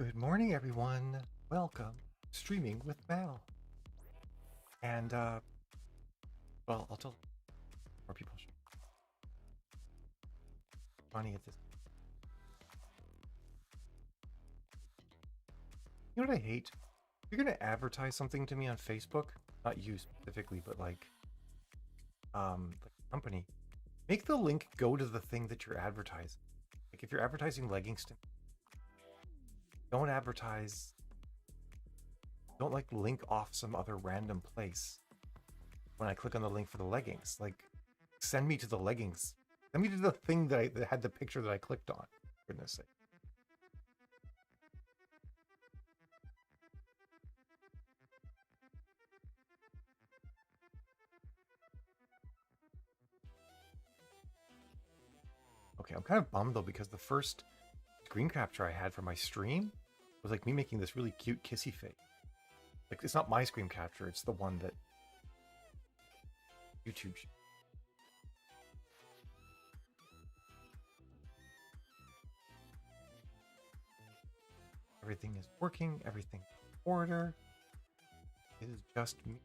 Good morning, everyone. Welcome to Streaming with Mal. And, well, I'll tell more people. Funny at this. You know what I hate? If you're going to advertise something to me on Facebook, not you specifically, but like the company, make the link go to the thing that you're advertising. Like if you're advertising leggings to me, don't advertise, don't like link off some other random place when I click on the link for the leggings. Like send me to the leggings. Send me to the thing that had the picture that I clicked on. For goodness sake. Okay, I'm kind of bummed though because the first screen capture I had for my stream was like me making this really cute kissy face. Like it's not my screen capture, it's the one that YouTube. Everything is working, everything in order. It is just me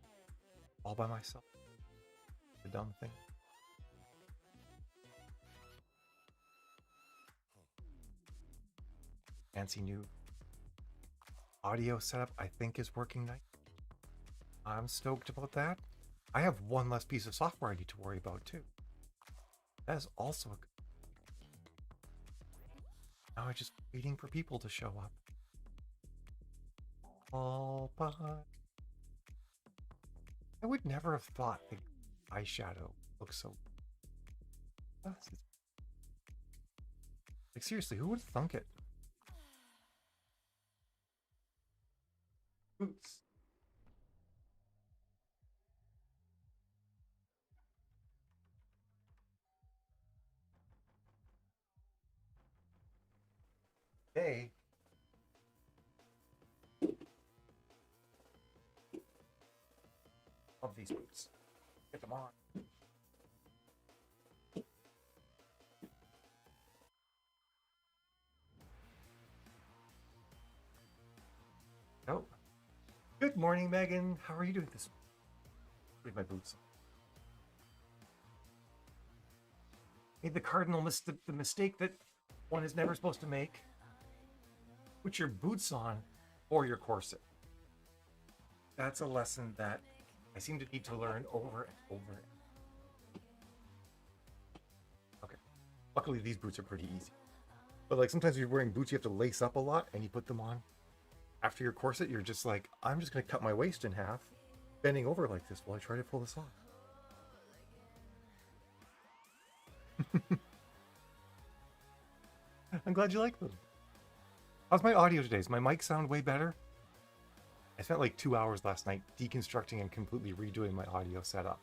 all by myself. The dumb thing. Fancy new audio setup I think is working nice. I'm stoked about that. I have one less piece of software I need to worry about too. That is also a good. Now I'm just waiting for people to show up. All but I would never have thought the eyeshadow looks so. Like seriously, who would have thunk it? Boots. Hey. Love these boots. Get them on. Oh. Good morning, Megan. How are you doing this morning? Leave my boots on. Made the cardinal the mistake that one is never supposed to make. Put your boots on or your corset. That's a lesson that I seem to need to learn over and over. Okay. Luckily, these boots are pretty easy. But like sometimes you're wearing boots, you have to lace up a lot and you put them on. After your corset, you're just like, I'm just going to cut my waist in half, bending over like this while I try to pull this off. I'm glad you like them. How's my audio today? Does my mic sound way better? I spent like 2 hours last night deconstructing and completely redoing my audio setup.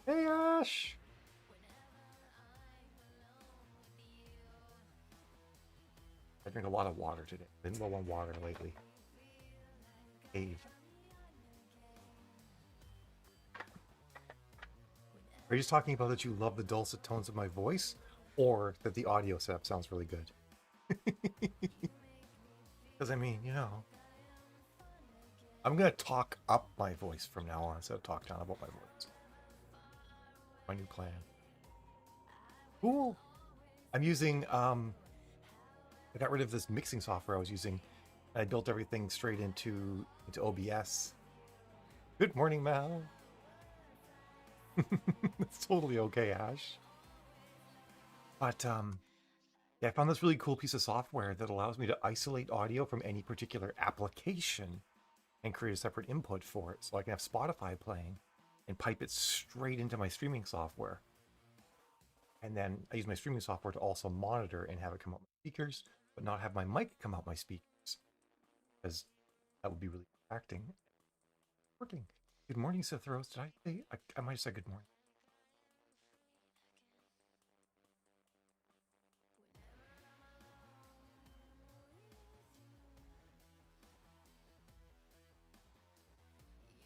Hey, Ash! I drink a lot of water today. Been low on water lately. Hey. Are you just talking about that you love the dulcet tones of my voice, or that the audio setup sounds really good? Because I mean, you know, I'm gonna talk up my voice from now on instead of talk down about my voice. My new plan. Cool. I'm using I got rid of this mixing software I was using. And I built everything straight into OBS. Good morning, Mal. It's totally okay, Ash. But yeah, I found this really cool piece of software that allows me to isolate audio from any particular application and create a separate input for it. So I can have Spotify playing and pipe it straight into my streaming software. And then I use my streaming software to also monitor and have it come out my speakers, but not have my mic come out my speakers, because that would be really distracting. Working. Good morning, Sith Rose. Did I say? I might have said good morning.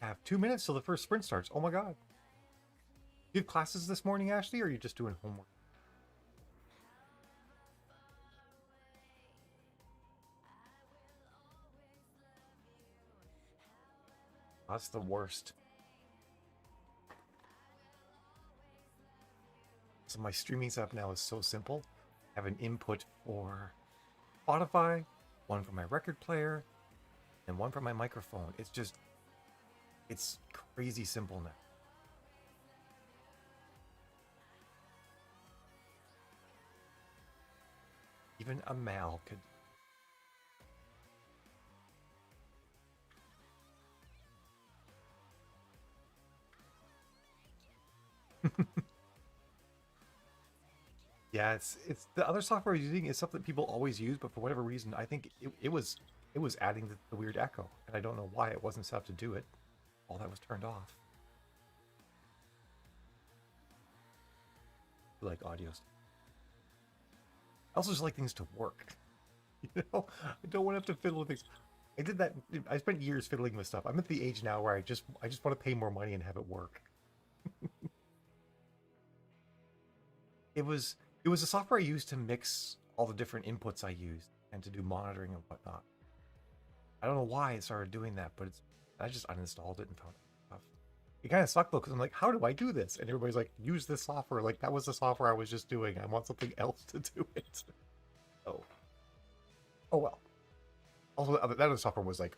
I have 2 minutes till the first sprint starts. Oh my god. Do you have classes this morning, Ashley, or are you just doing homework? That's the worst. So my streaming setup now is so simple. I have an input for Spotify, one for my record player, and one for my microphone. It's crazy simple now. Even a Mal could. Yeah, it's the other software I'm using is something people always use, but for whatever reason, I think it was adding the weird echo, and I don't know why it wasn't set up to do it. All that was turned off. I like audios. I also just like things to work. You know, I don't want to have to fiddle with things. I did that. I spent years fiddling with stuff. I'm at the age now where I just want to pay more money and have it work. It was a software I used to mix all the different inputs I used and to do monitoring and whatnot. I don't know why it started doing that, but I just uninstalled it and found stuff. It kind of sucked though, because I'm like, how do I do this? And everybody's like, use this software. Like, that was the software I was just doing. I want something else to do it. Oh. Oh well. Also, that other software was like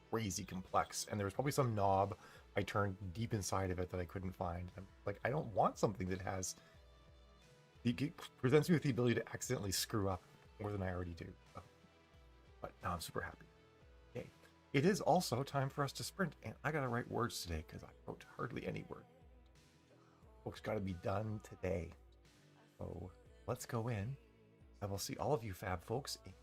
crazy complex, and there was probably some knob I turned deep inside of it that I couldn't find. I'm like, I don't want something that presents me with the ability to accidentally screw up more than I already do. But now I'm super happy. Okay. It is also time for us to sprint, and I gotta write words today because I wrote hardly any words. Folks gotta be done today. So let's go in. I will see all of you fab folks in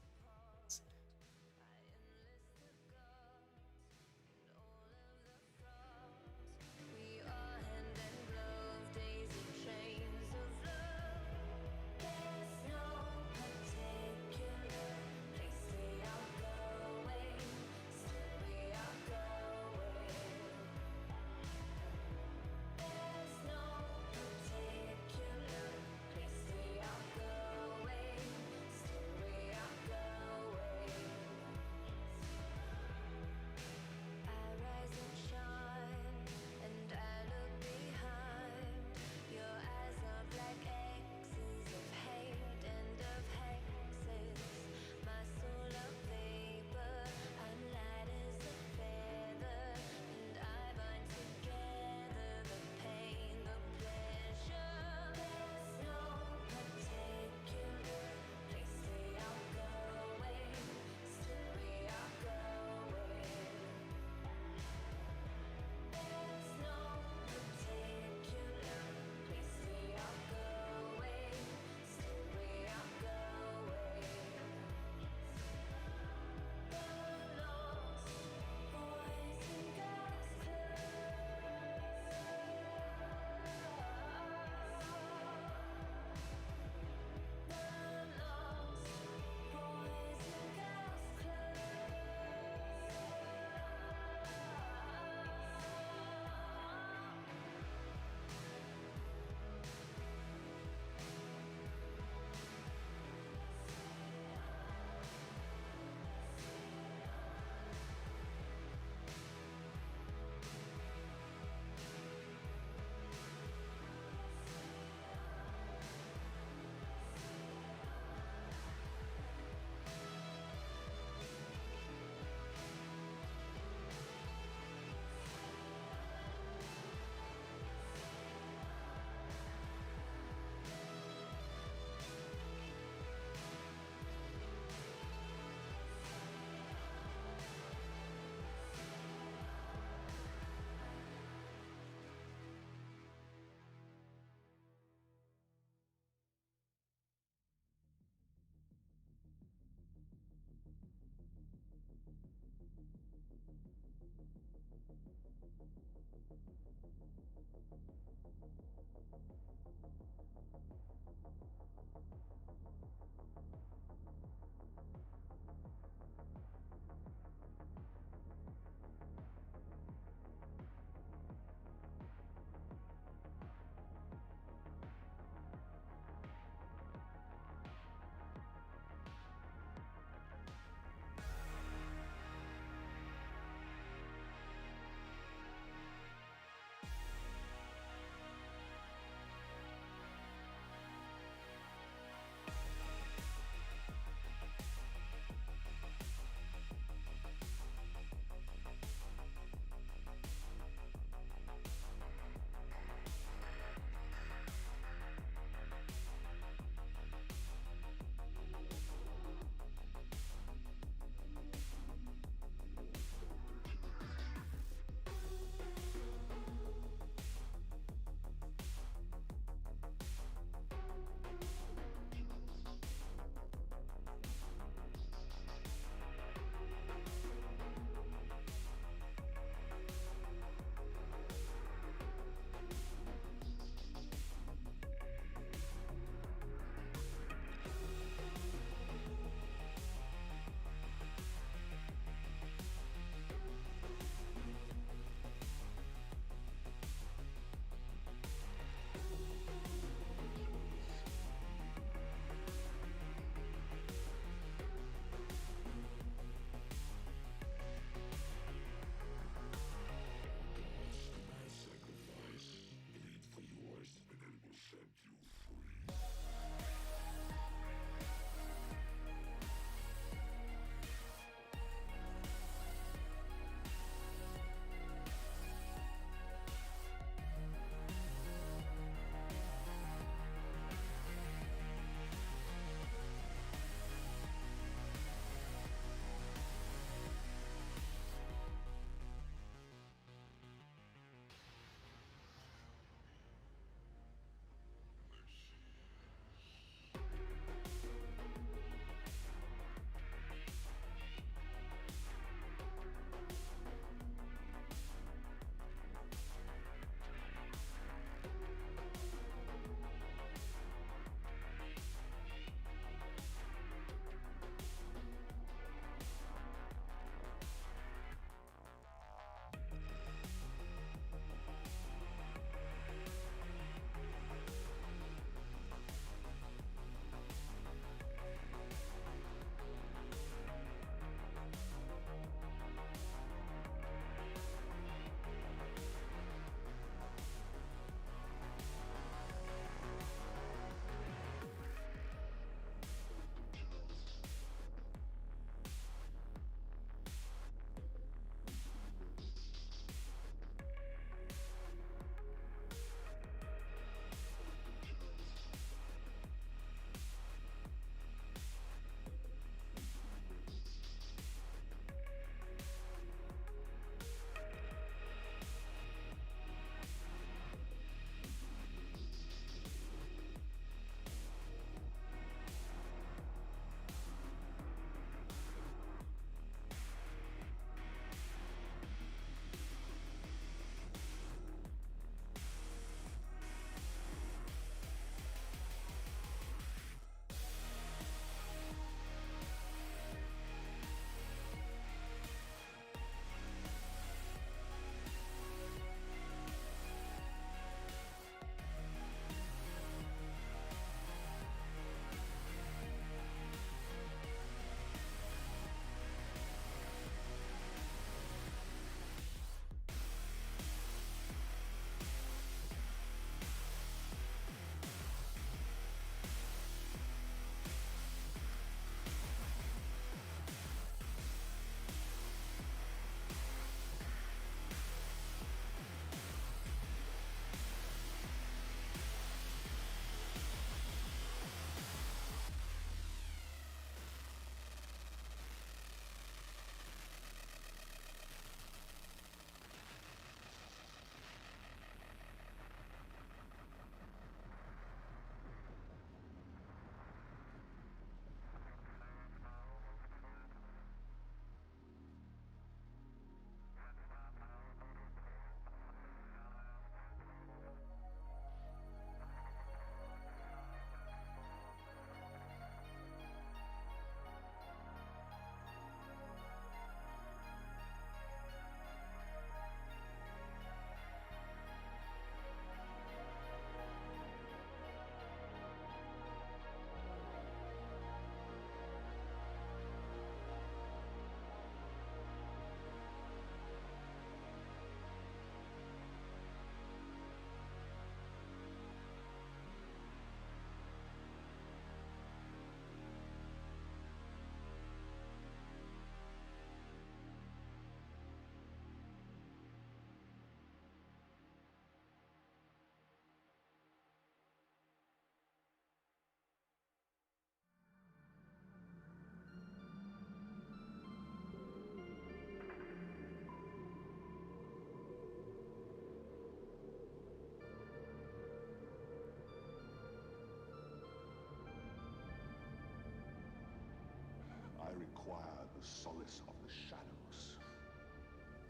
require the solace of the shadows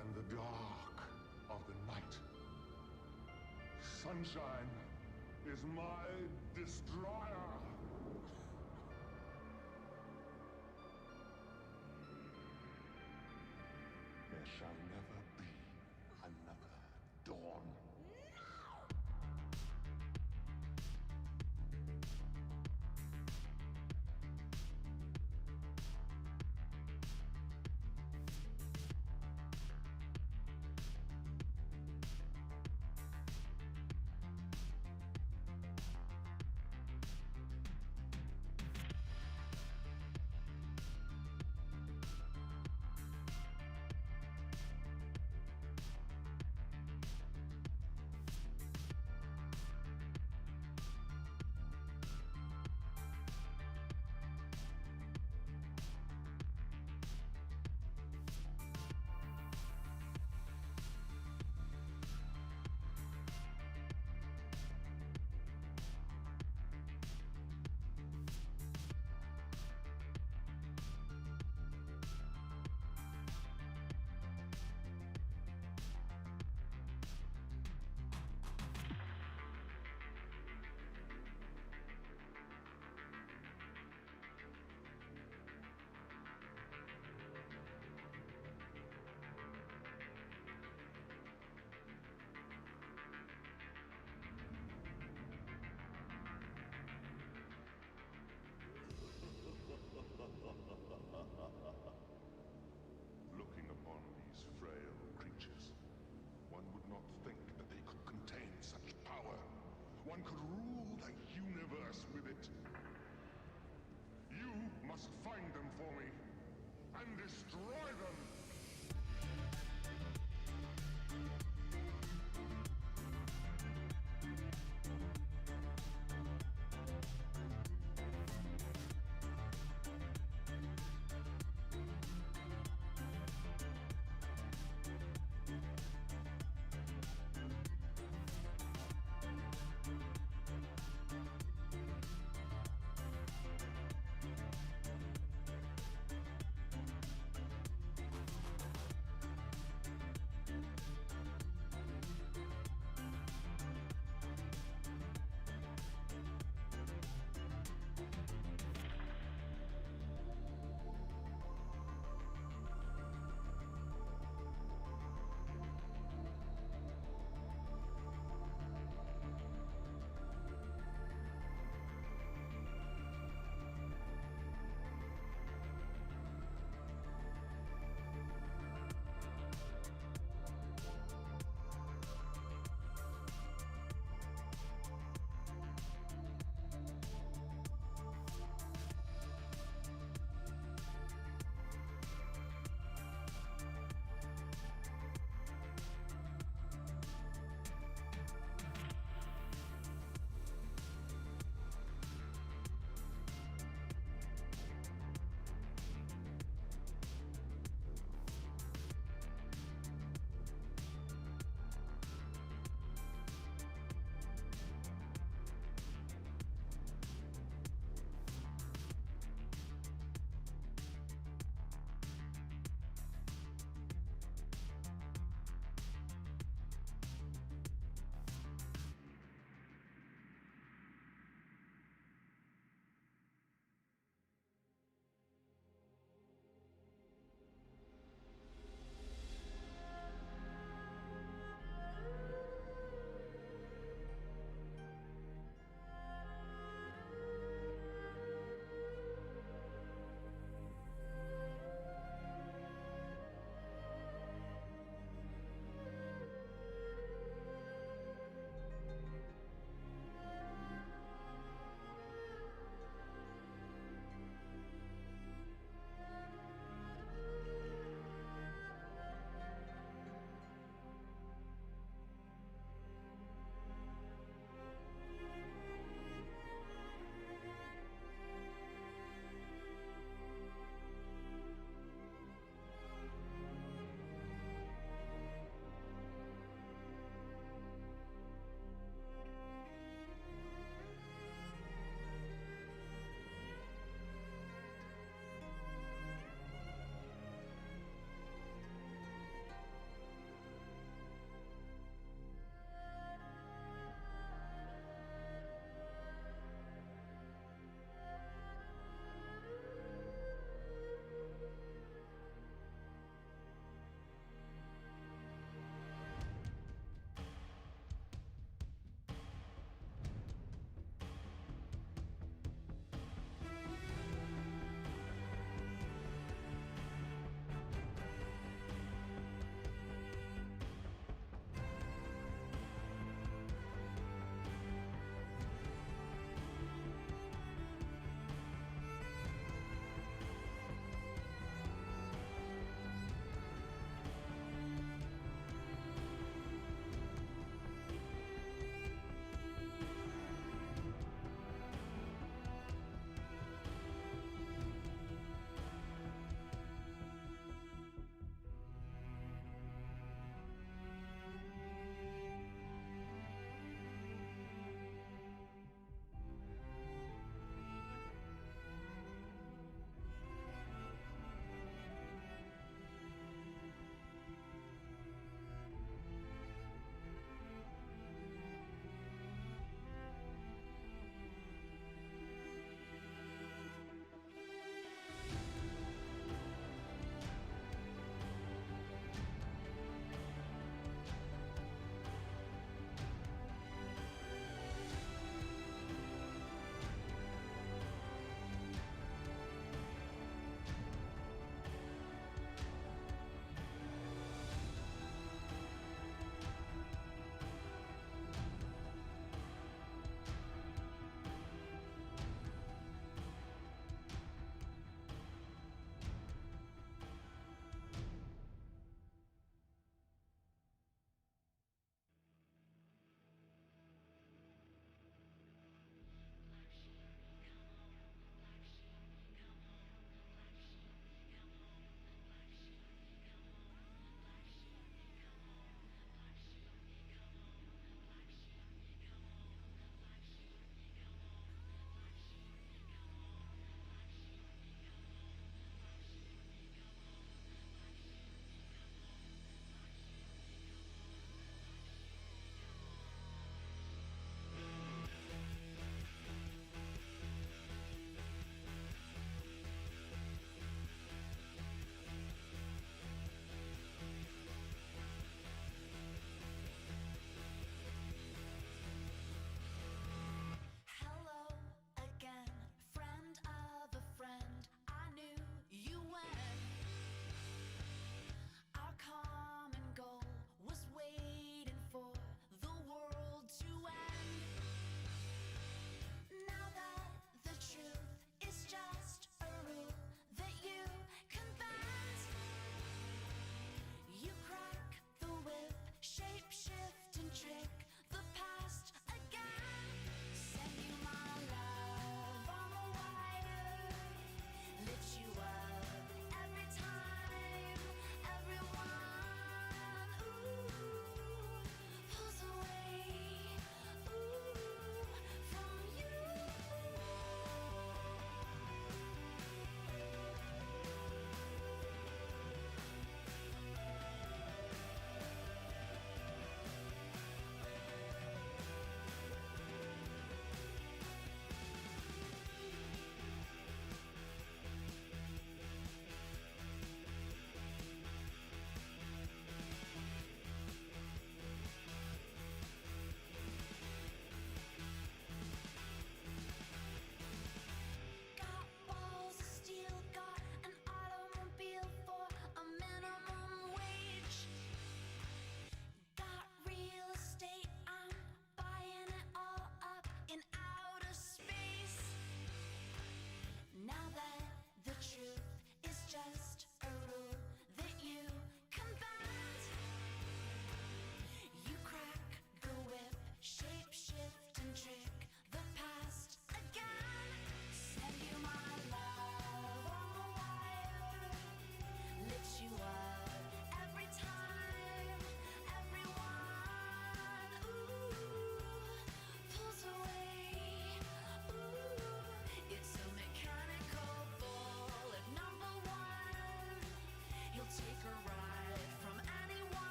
and the dark of the night. Sunshine is my destroyer. There shall never be another dawn. Looking upon these frail creatures, one would not think that they could contain such power. One could rule the universe with it. You must find them for me and destroy them.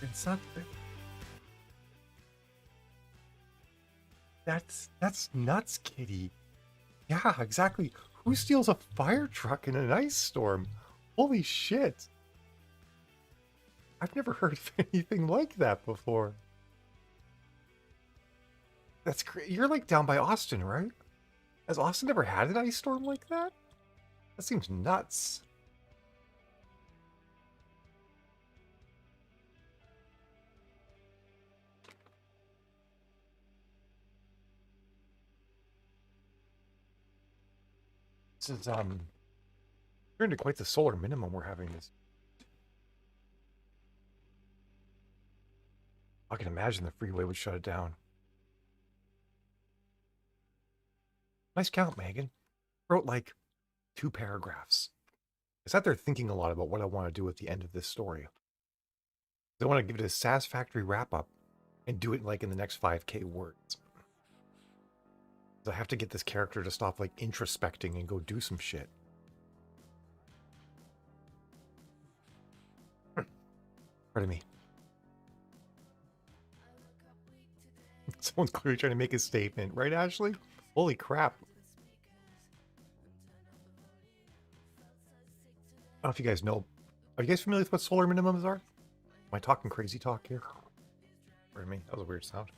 It's not. That's nuts, Kitty. Yeah, exactly. Who steals a fire truck in an ice storm? Holy shit. I've never heard of anything like that before. That's great. You're like down by Austin, right? Has Austin ever had an ice storm like that? That seems nuts. This is turned to quite the solar minimum we're having this. I can imagine the freeway would shut it down. Nice count, Megan. Wrote like 2 paragraphs. I sat there thinking a lot about what I want to do at the end of this story. I want to give it a satisfactory wrap up and do it like in the next 5K words. I have to get this character to stop like introspecting and go do some shit. Pardon me. Someone's clearly trying to make a statement, right, Ashley? Holy crap. I don't know if you guys know. Are you guys familiar with what solar minimums are? Am I talking crazy talk here? Pardon me. That was a weird sound.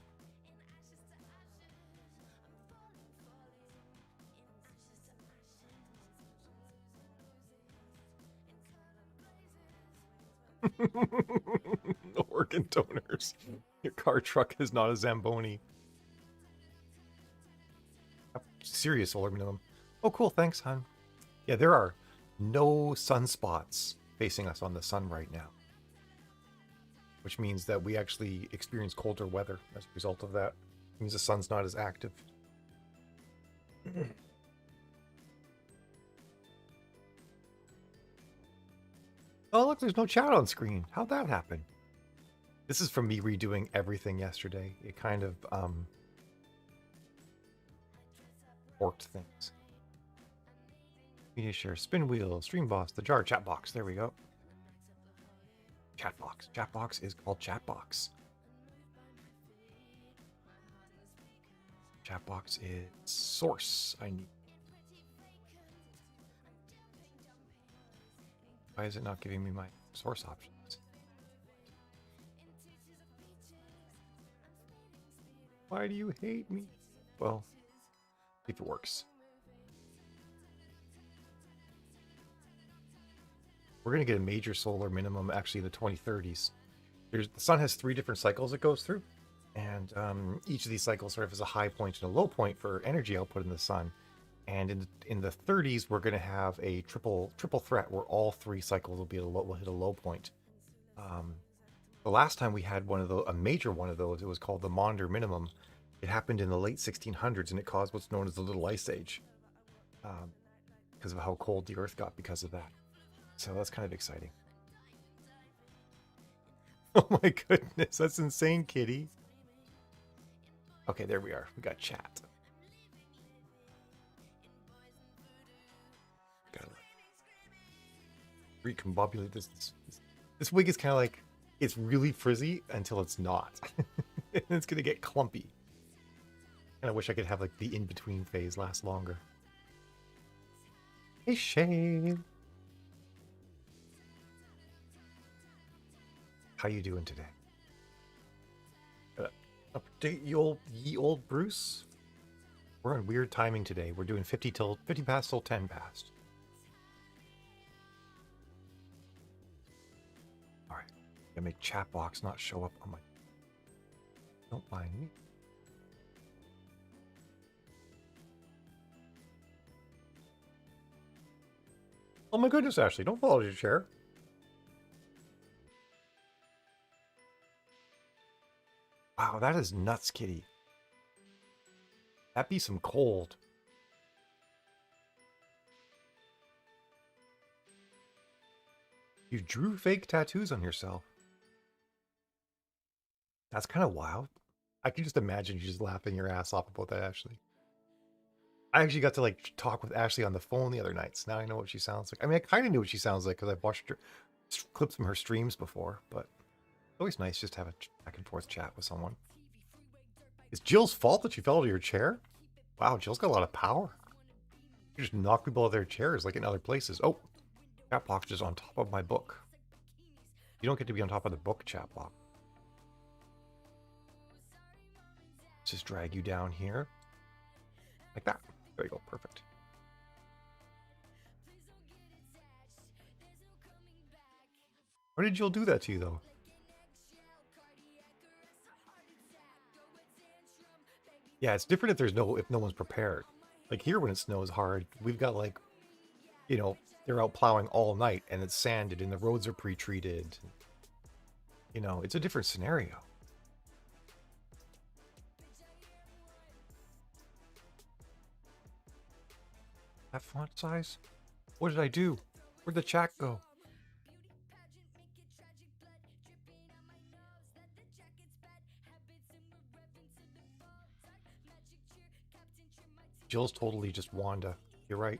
Organ donors. Your car truck is not a Zamboni. A serious solar minimum. Oh, cool. Thanks, hon. Yeah, there are no sunspots facing us on the sun right now, which means that we actually experience colder weather as a result of that. It means the sun's not as active. Oh, look, there's no chat on screen. How'd that happen? This is from me redoing everything yesterday. It kind of forked things. Media share, spin wheel, stream boss, the jar, chat box. There we go. Chat box. Chat box is called chat box. Chat box is source. I need. Why is it not giving me my source options? Why do you hate me? Well, see if it works. We're going to get a major solar minimum actually in the 2030s. The sun has 3 different cycles it goes through. And each of these cycles sort of has a high point and a low point for energy output in the sun. And in the 30s, we're going to have a triple threat where all 3 cycles will hit a low point. The last time we had a major one of those, it was called the Maunder minimum. It happened in the late 1600s, and it caused what's known as the Little Ice Age, because of how cold the Earth got because of that. So that's kind of exciting. Oh my goodness, that's insane, Kitty. Okay, there we are. We got chat. Gotta recombobulate this. This wig is kind of like, it's really frizzy until it's not. And it's gonna get clumpy. And I wish I could have like the in-between phase last longer. Hey, Shane. How you doing today? Update ye old Bruce. We're on weird timing today. We're doing 50 past till 10 past. All right, gonna make chat box not show up on my. Don't mind me. Oh my goodness, Ashley! Don't fall out of your chair. Wow, that is nuts, Kitty. That'd be some cold. You drew fake tattoos on yourself. That's kind of wild. I can just imagine you just laughing your ass off about that, Ashley. I actually got to like talk with Ashley on the phone the other night, so now I know what she sounds like. I mean, I kind of knew what she sounds like because I've watched her clips from her streams before, but Always nice just to have a back and forth chat with someone. It's Jill's fault that she fell out of your chair? Wow, Jill's got a lot of power. You just knock people out of their chairs like in other places. Oh, chat box is on top of my book. You don't get to be on top of the book, chat box. Let's just drag you down here. Like that. There you go, perfect. Why did Jill do that to you, though? Yeah, it's different if no one's prepared. Like here, when it snows hard, we've got like, you know, they're out plowing all night and it's sanded and the roads are pre-treated. You know, it's a different scenario. That font size? What did I do? Where'd the chat go? Jill's totally just Wanda. You're right.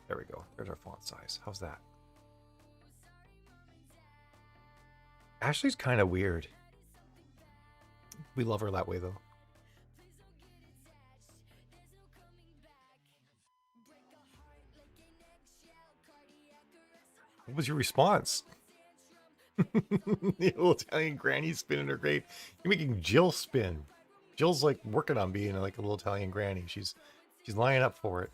There we go. There's our font size. How's that? Ashley's kind of weird. We love her that way, though. What was your response? The little Italian granny spinning her grave. You're making Jill spin. Jill's like working on being like a little Italian granny. She's lining up for it.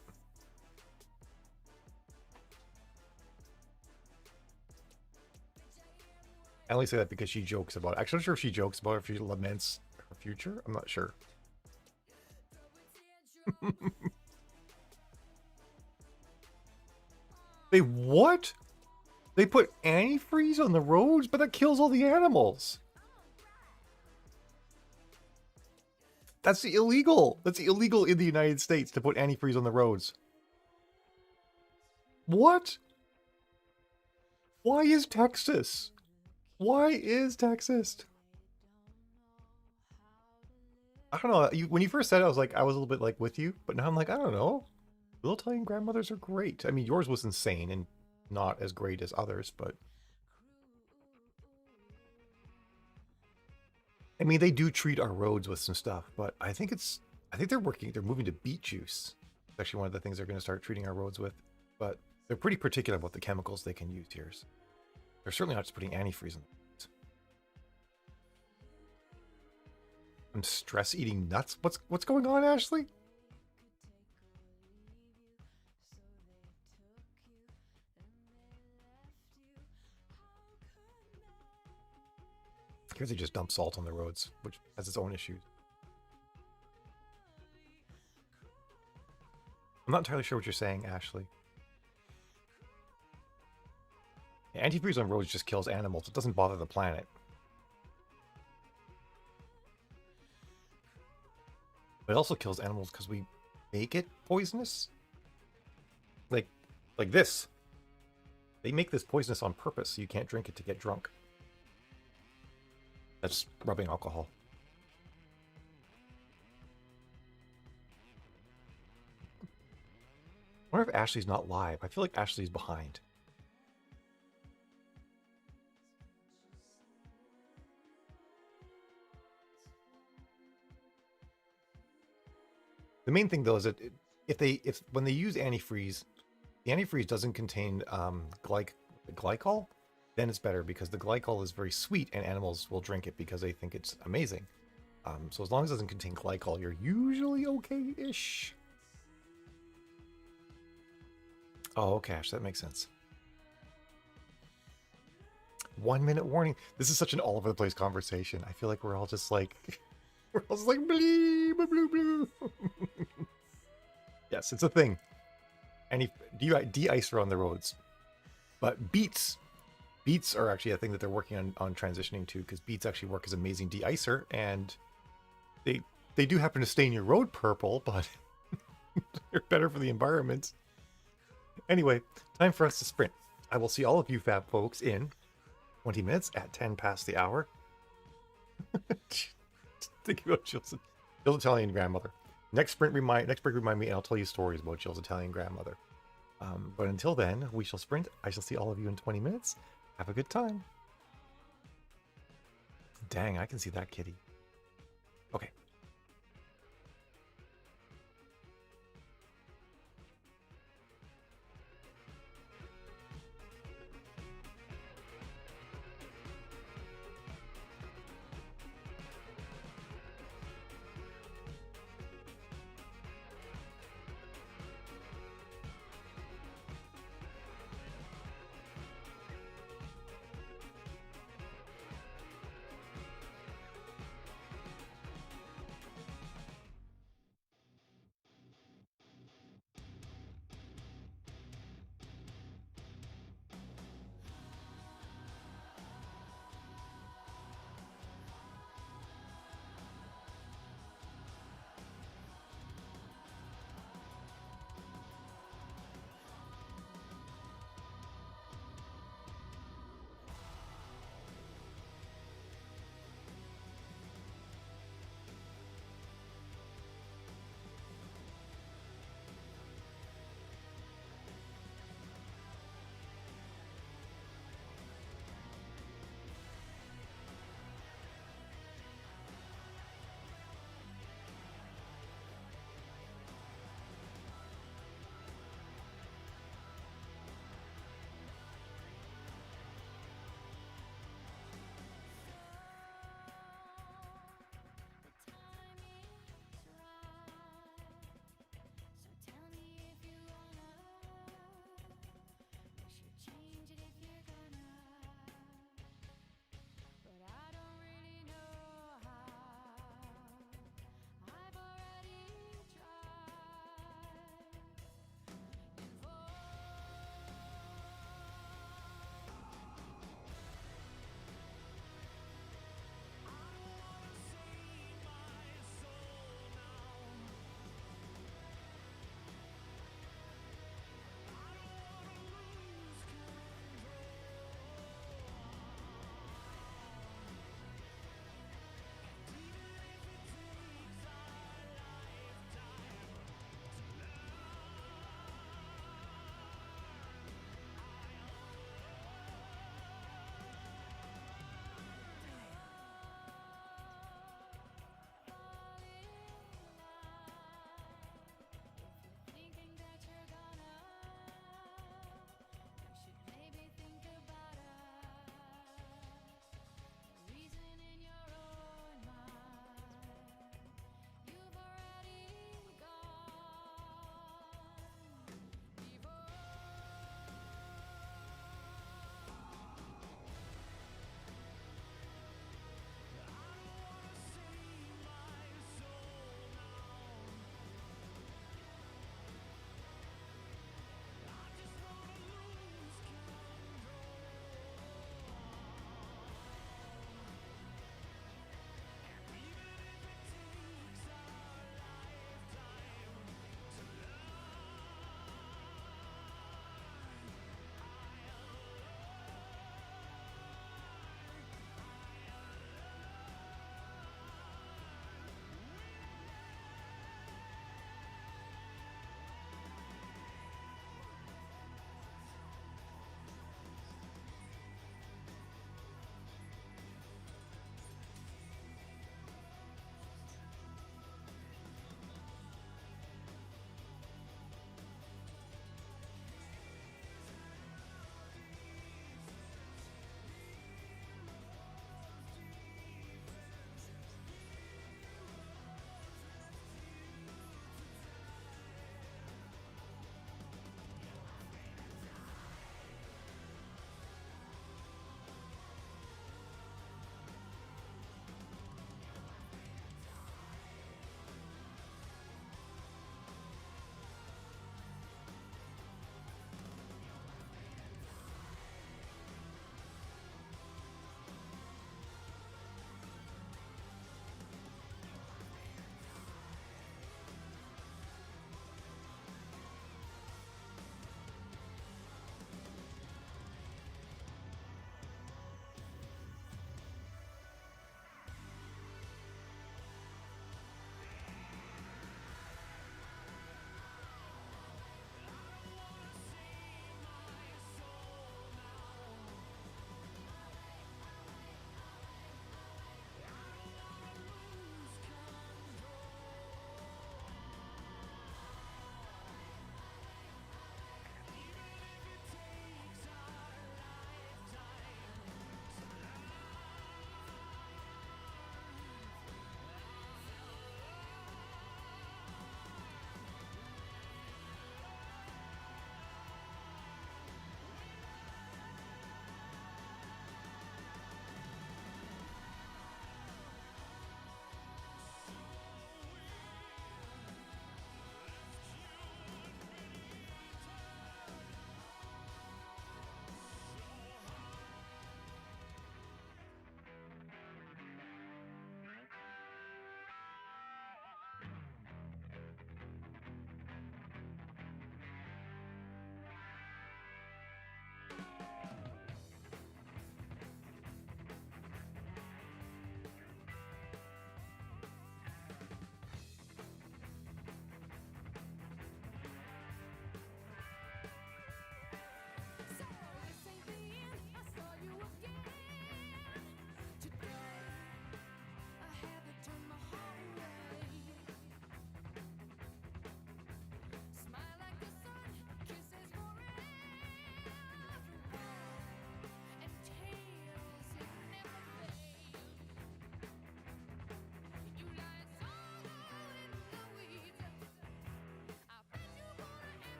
I only say that because she jokes about it. Actually, I'm not sure if she jokes about it, if she laments her future. I'm not sure. They what? They put antifreeze on the roads, but that kills all the animals. That's illegal. That's illegal in the United States to put antifreeze on the roads. What? Why is Texas? Why is Texas? I don't know. When you first said it, I was a little bit like with you, but now I'm like, I don't know. Little Italian grandmothers are great. I mean, yours was insane and not as great as others, but I mean, they do treat our roads with some stuff, but I think they're moving to beet juice. It's actually one of the things they're going to start treating our roads with, but they're pretty particular about the chemicals they can use here. They're certainly not just putting antifreeze in them. I'm stress eating nuts. What's going on, Ashley? Here they just dump salt on the roads, which has its own issues. I'm not entirely sure what you're saying, Ashley. Antifreeze on roads just kills animals. It doesn't bother the planet. But it also kills animals because we make it poisonous. Like this. They make this poisonous on purpose so you can't drink it to get drunk. That's rubbing alcohol. I wonder if Ashley's not live. I feel like Ashley's behind. The main thing though is that when they use antifreeze, the antifreeze doesn't contain glycol, then it's better because the glycol is very sweet and animals will drink it because they think it's amazing. So as long as it doesn't contain glycol, you're usually okay-ish. Oh, Cash, that makes sense. 1 minute warning. This is such an all over the place conversation. I feel like we're all just like bleep, blue, blue. Yes, it's a thing. And de-icer on the roads. But beets are actually a thing that they're working on transitioning to, because beets actually work as amazing de-icer, and they do happen to stain your road purple, but they're better for the environment. Anyway, time for us to sprint. I will see all of you fab folks in 20 minutes at 10 past the hour. Think about Jill's Italian grandmother. Next break, remind me, and I'll tell you stories about Jill's Italian grandmother. But until then, we shall sprint. I shall see all of you in 20 minutes. Have a good time. dang, I can see that kitty. Okay.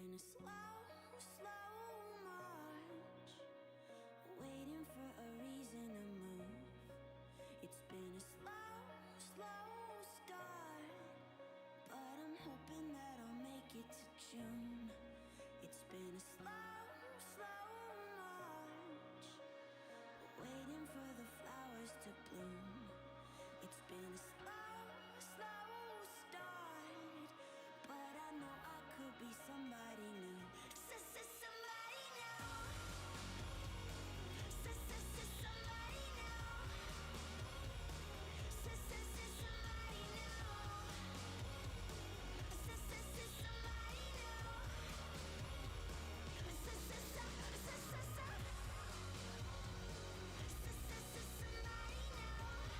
been a slow, slow march, waiting for a reason to move. It's been a slow, slow start, but I'm hoping that I'll make it to June. It's been a slow, slow march, waiting for the flowers to bloom. It's been a slow, slow start, but I know I could be somebody new. Somebody new. Somebody new. Somebody new.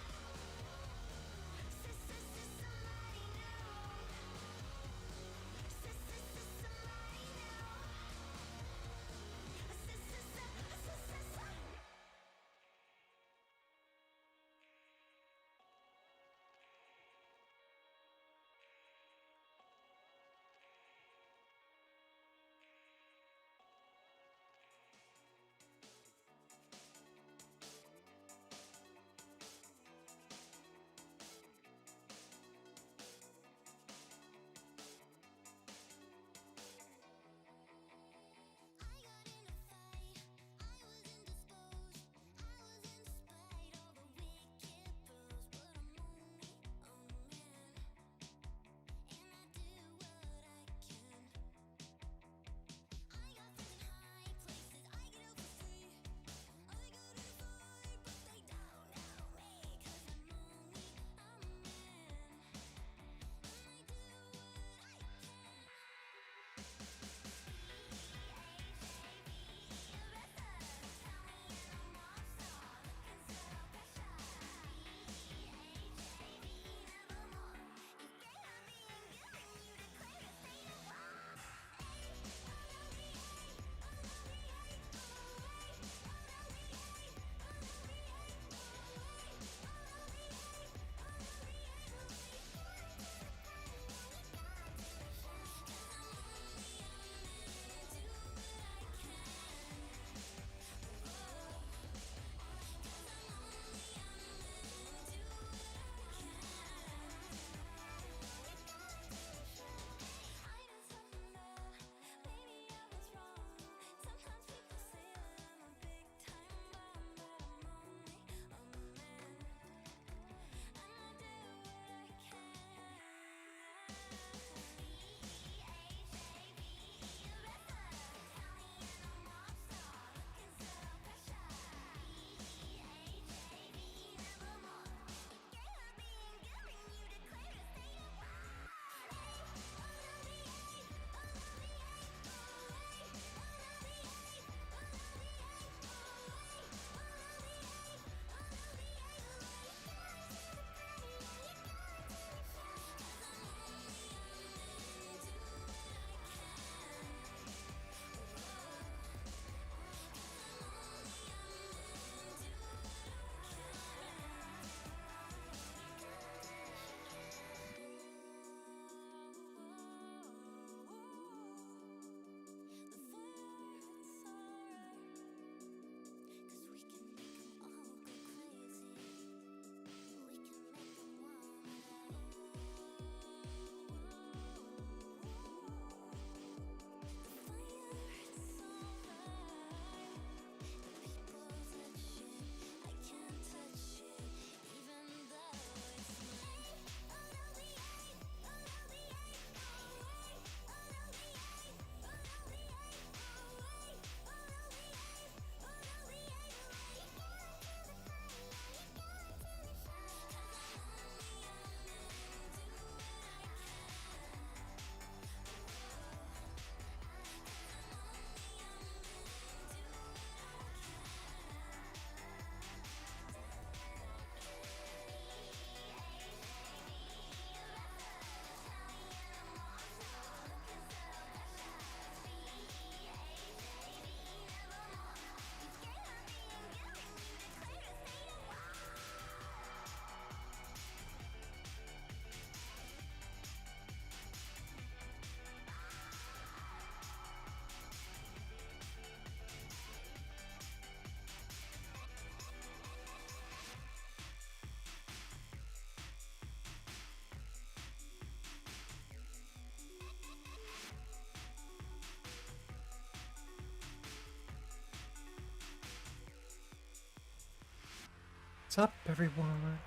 What's up, everyone?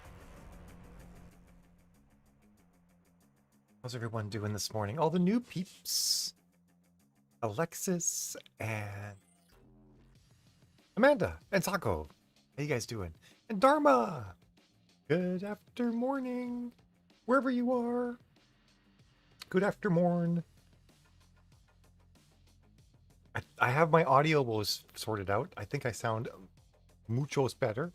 How's everyone doing this morning? All the new peeps. Alexis and Amanda and Taco. How you guys doing? And Dharma. Good after morning. Wherever you are. Good after morn. I have my audio was sorted out. I think I sound muchos better.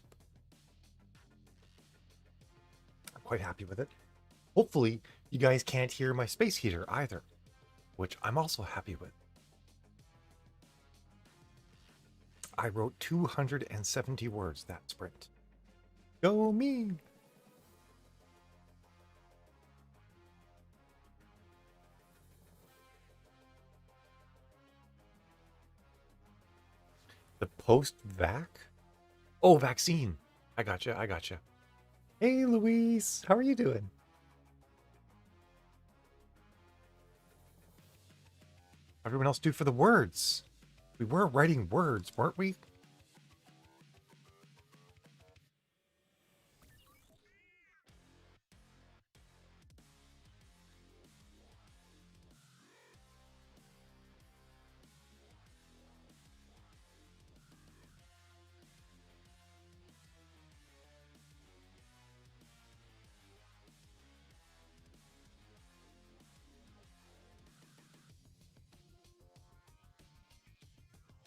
I'm quite happy with it. Hopefully, you guys can't hear my space heater either, which I'm also happy with. I wrote 270 words that sprint. Go me! The post-vac? Oh, vaccine. I gotcha. Hey, Luis. How are you doing? How'd everyone else do for the words? We were writing words, weren't we?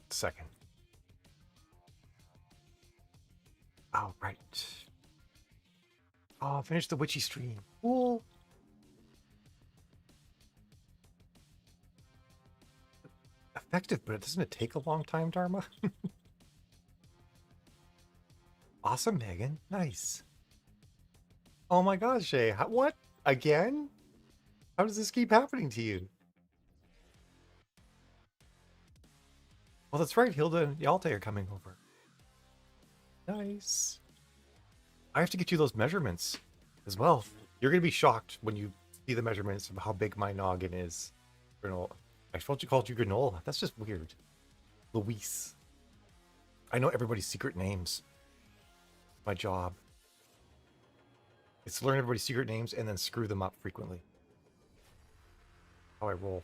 Second. All right. Oh, finished the witchy stream. Cool. Effective, but doesn't it take a long time, Dharma? Awesome, Megan. Nice. Oh my gosh, Shay. What? Again? How does this keep happening to you? Well, that's right. Hilda and Yalte are coming over. Nice. I have to get you those measurements as well. You're going to be shocked when you see the measurements of how big my noggin is. Granola. I thought you called you granola. That's just weird. Luis. I know everybody's secret names. My job. It's to learn everybody's secret names and then screw them up frequently. How I roll.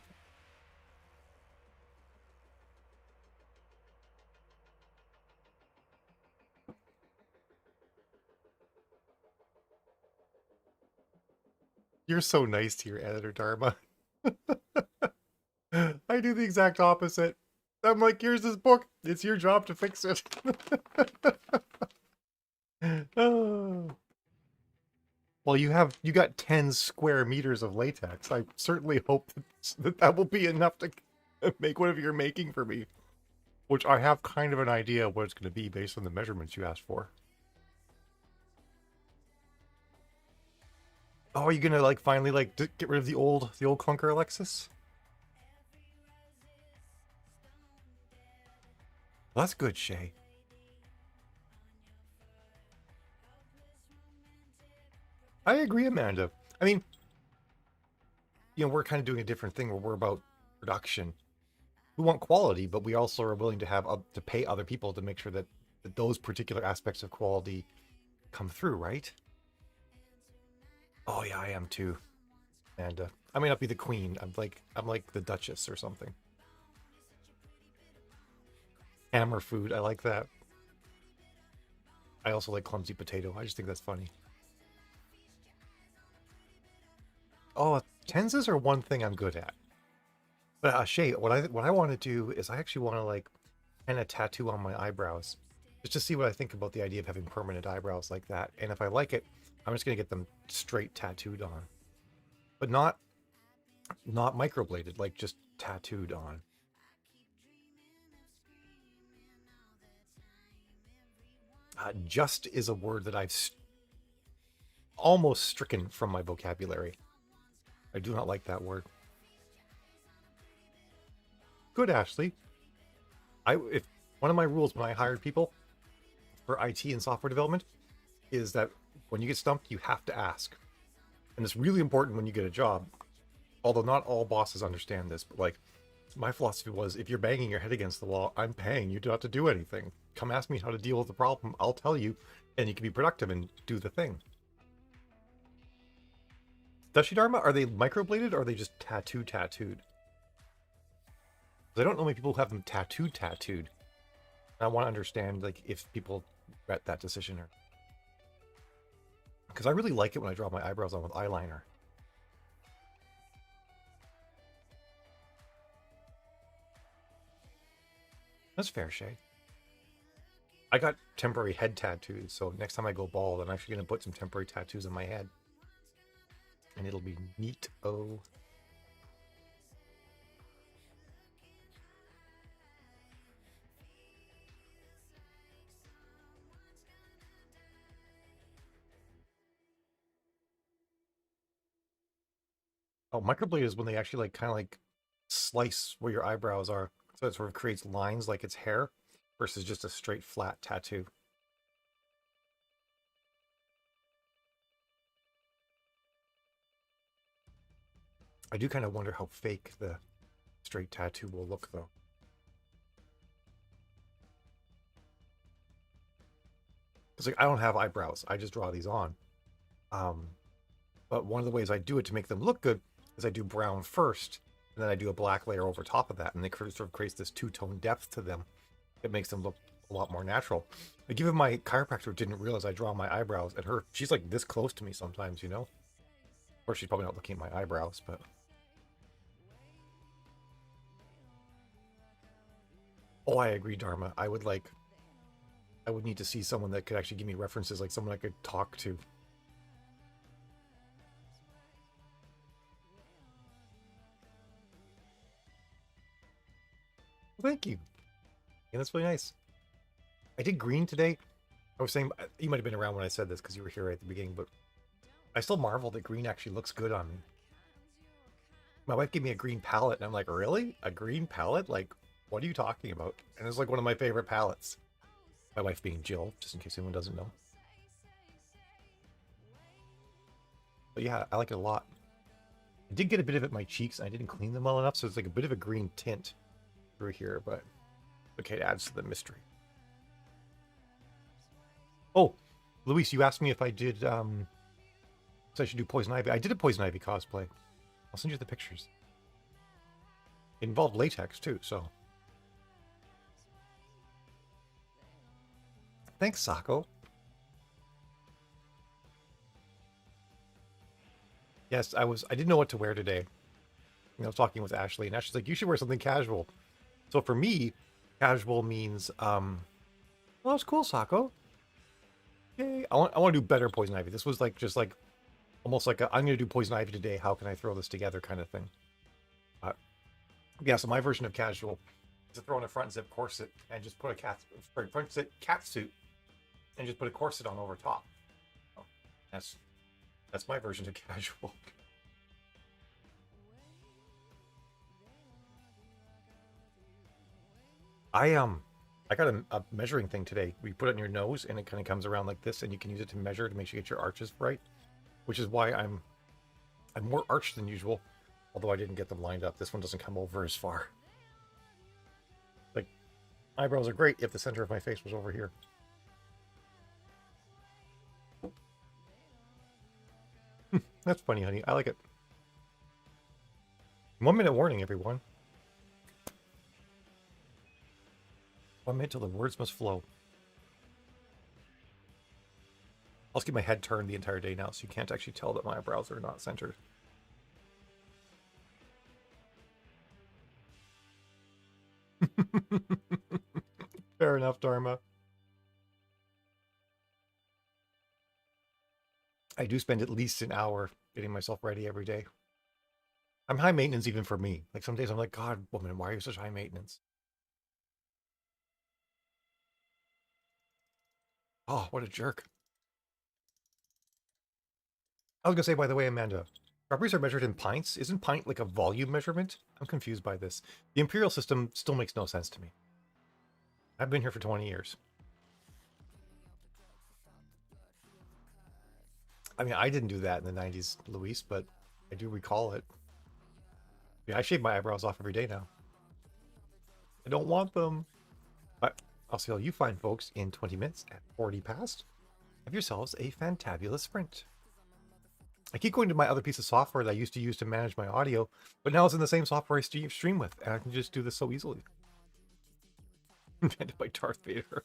You're so nice to your editor, Dharma. I do the exact opposite. I'm like, here's this book. It's your job to fix it. Oh. Well, you got 10 square meters of latex. I certainly hope that will be enough to make whatever you're making for me. Which I have kind of an idea of what it's going to be based on the measurements you asked for. Oh, are you gonna like finally like get rid of the old clunker, Alexis? Well, that's good, Shay. I agree, Amanda. I mean, we're kind of doing a different thing where we're about production. We want quality, but we also are willing to have to pay other people to make sure that those particular aspects of quality come through, right? Oh yeah, I am too. And I may not be the queen. I'm like the duchess or something. Hammer food. I like that. I also like clumsy potato. I just think that's funny. Oh, tenses are one thing I'm good at. But Shay, what I want to do is I actually want to like kind of tattoo on my eyebrows, just to see what I think about the idea of having permanent eyebrows like that. And if I like it, I'm just gonna get them straight tattooed on, but not microbladed, like just tattooed on. Just is a word that I've almost stricken from my vocabulary. I do not like that word. Good, Ashley. If one of my rules when I hired people for IT and software development is that when you get stumped, you have to ask. And it's really important when you get a job. Although not all bosses understand this, but like my philosophy was, if you're banging your head against the wall, I'm paying you not to do anything. Come ask me how to deal with the problem. I'll tell you, and you can be productive and do the thing. Dashi Dharma, are they microbladed or are they just tattooed? Because I don't know many people who have them tattooed. I want to understand, like, if people regret that decision or... Because I really like it when I draw my eyebrows on with eyeliner. That's fair, Shay. I got temporary head tattoos, so next time I go bald, I'm actually going to put some temporary tattoos on my head. And it'll be neat. Oh. Oh, microblade is when they actually like kind of like slice where your eyebrows are. So it sort of creates lines like it's hair versus just a straight flat tattoo. I do kind of wonder how fake the straight tattoo will look, though. Because like, I don't have eyebrows. I just draw these on. But one of the ways I do it to make them look good is I do brown first, and then I do a black layer over top of that, and it sort of creates this two-tone depth to them. It makes them look a lot more natural. Like, even my chiropractor didn't realize I draw my eyebrows, and she's like this close to me sometimes, you know? Of course, she's probably not looking at my eyebrows, but... Oh, I agree, Dharma. I would need to see someone that could actually give me references, like someone I could talk to. Well, thank you. Yeah, that's really nice. I did green today. I was saying, you might have been around when I said this because you were here right at the beginning, but I still marvel that green actually looks good on me. My wife gave me a green palette, and I'm like, really? A green palette? Like, what are you talking about? And it's like one of my favorite palettes. My wife being Jill, just in case anyone doesn't know. But yeah, I like it a lot. I did get a bit of it in my cheeks, and I didn't clean them well enough, so it's like a bit of a green tint through here, but okay, it adds to the mystery. Oh, Luis, you asked me if I did, so I should do Poison Ivy. I did a Poison Ivy cosplay. I'll send you the pictures. It involved latex, too, so... Thanks, Sako. Yes, I didn't know what to wear today. I was talking with Ashley, and Ashley's like, you should wear something casual. So for me, casual means, well, it's cool, Sako. Yay. I want to do better Poison Ivy. This was like, just like, almost like I'm going to do Poison Ivy today. How can I throw this together kind of thing. Yeah, so my version of casual is to throw in a front zip corset and just put a front zip cat suit and just put a corset on over top. So that's my version of casual. I got a measuring thing today. We put it in your nose and it kind of comes around like this, and you can use it to measure to make sure you get your arches right, which is why I'm more arched than usual, although I didn't get them lined up. This one doesn't come over as far. Like, eyebrows are great if the center of my face was over here. That's funny, honey. I like it. 1 minute warning, everyone. 1 minute till the words must flow. I'll just keep my head turned the entire day now, so you can't actually tell that my eyebrows are not centered. Fair enough, Dharma. I do spend at least an hour getting myself ready every day. I'm high maintenance even for me. Like, some days I'm like, God, woman, why are you such high maintenance? Oh, what a jerk. I was going to say, by the way, Amanda, properties are measured in pints. Isn't pint like a volume measurement? I'm confused by this. The imperial system still makes no sense to me. I've been here for 20 years. I mean, I didn't do that in the 90s, Luis, but I do recall it. Yeah, I shave my eyebrows off every day now. I don't want them. But I'll see all you fine folks in 20 minutes at 40 past. Have yourselves a fantabulous sprint. I keep going to my other piece of software that I used to use to manage my audio, but now it's in the same software I stream with, and I can just do this so easily. Invented by Darth Vader.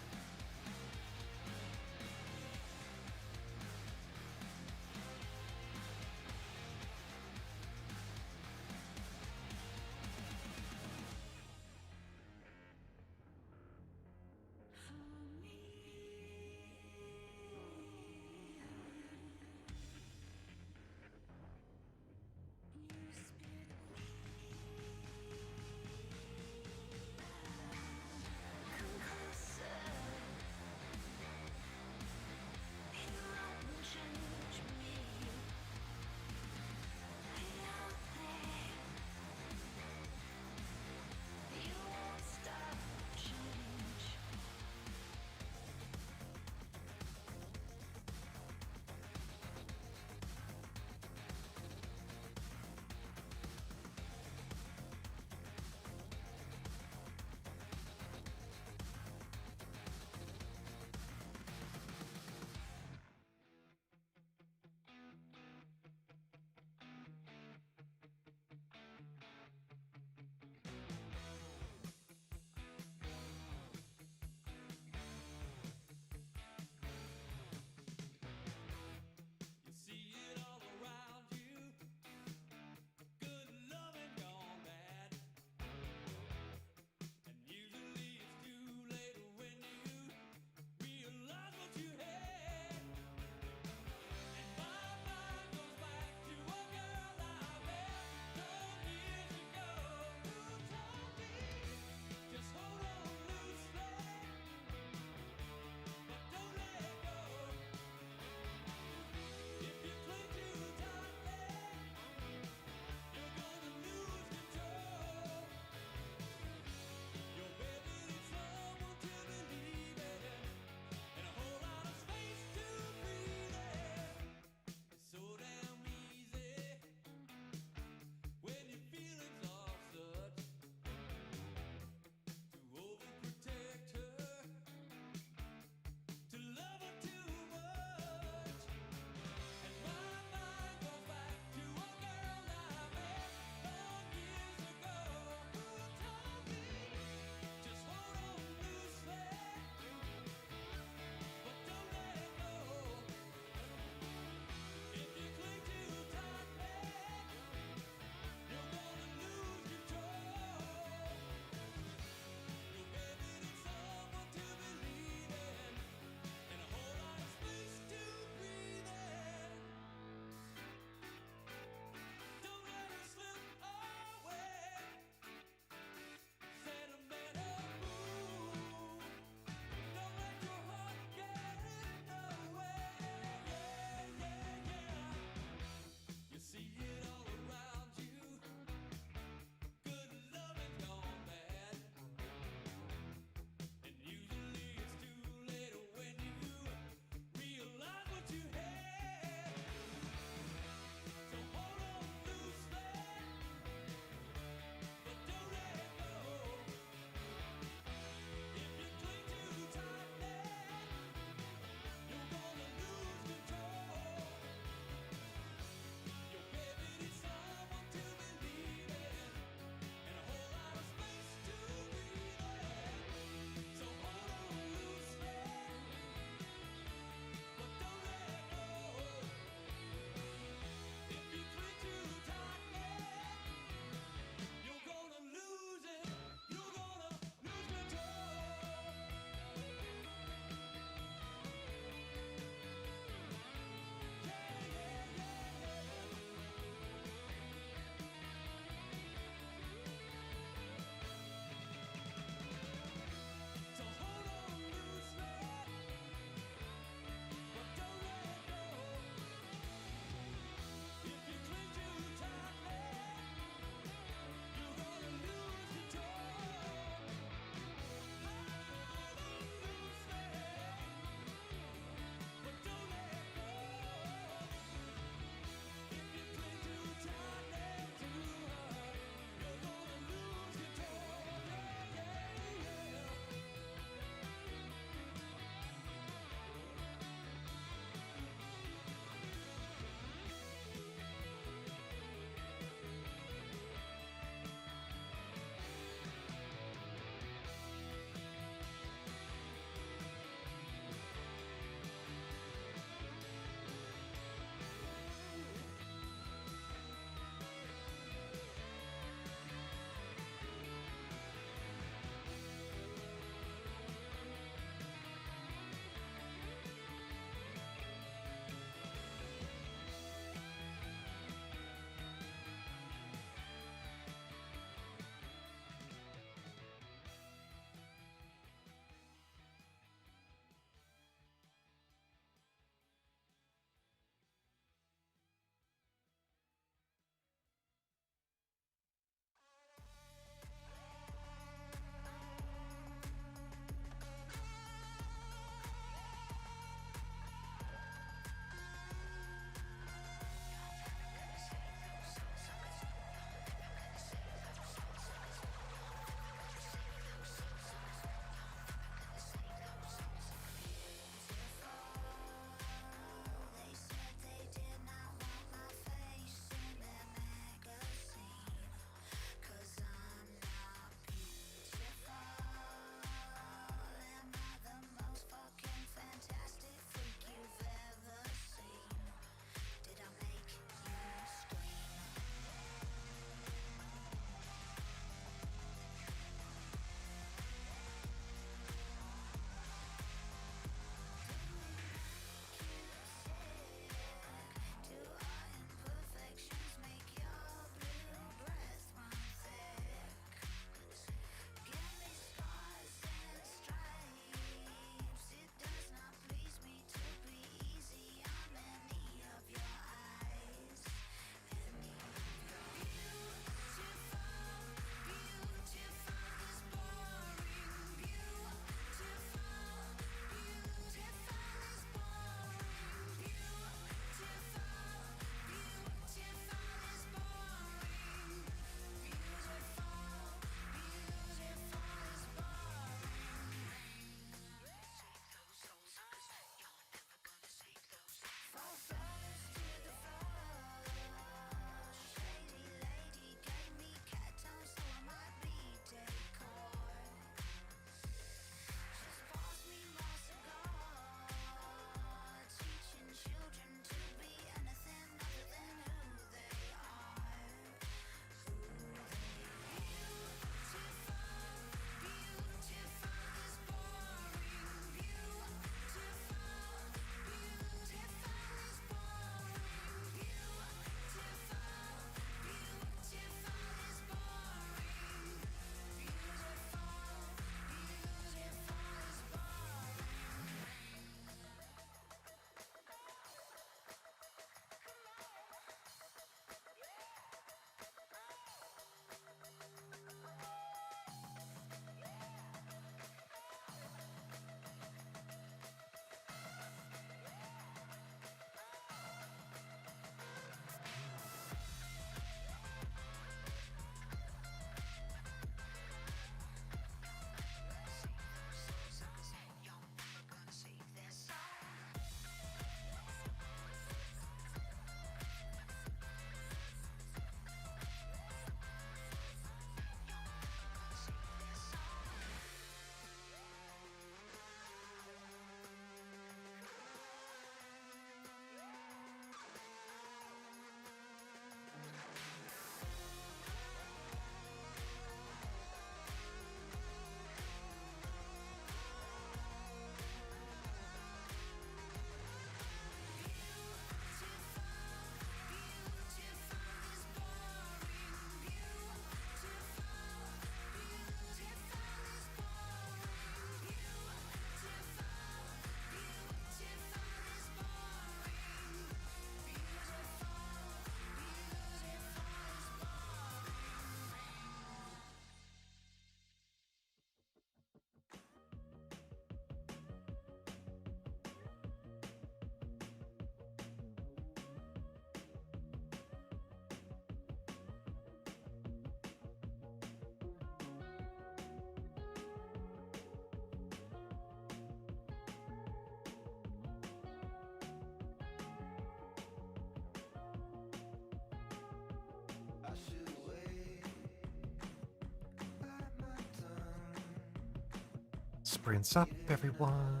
Sprints up, everyone.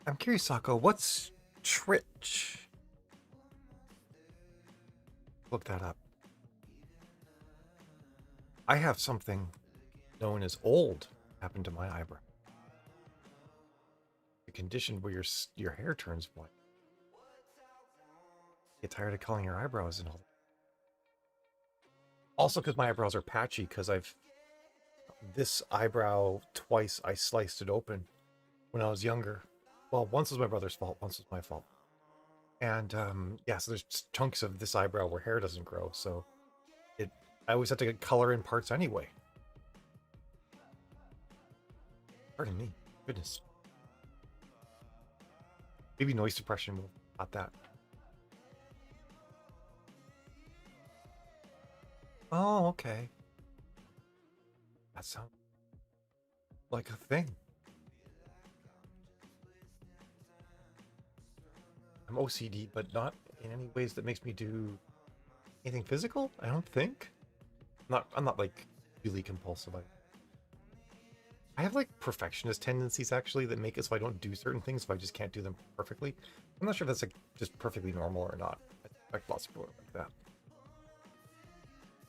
I'm curious, Sako, what's Trich? Look that up. I have something known as old happen to my eyebrow. A condition where your hair turns white. Get tired of coloring your eyebrows and all. Also, because my eyebrows are patchy, because this eyebrow twice I sliced it open when I was younger. Well, once was my brother's fault, once was my fault. And yeah, so there's chunks of this eyebrow where hair doesn't grow, so I always have to get color in parts anyway. Pardon me. Goodness. Maybe noise suppression will not that. Oh, okay. That sounds like a thing. I'm OCD, but not in any ways that makes me do anything physical, I don't think. I'm not like really compulsive. I have like perfectionist tendencies actually that make it so I don't do certain things if I just can't do them perfectly. I'm not sure if that's like just perfectly normal or not. I expect lots of people like that.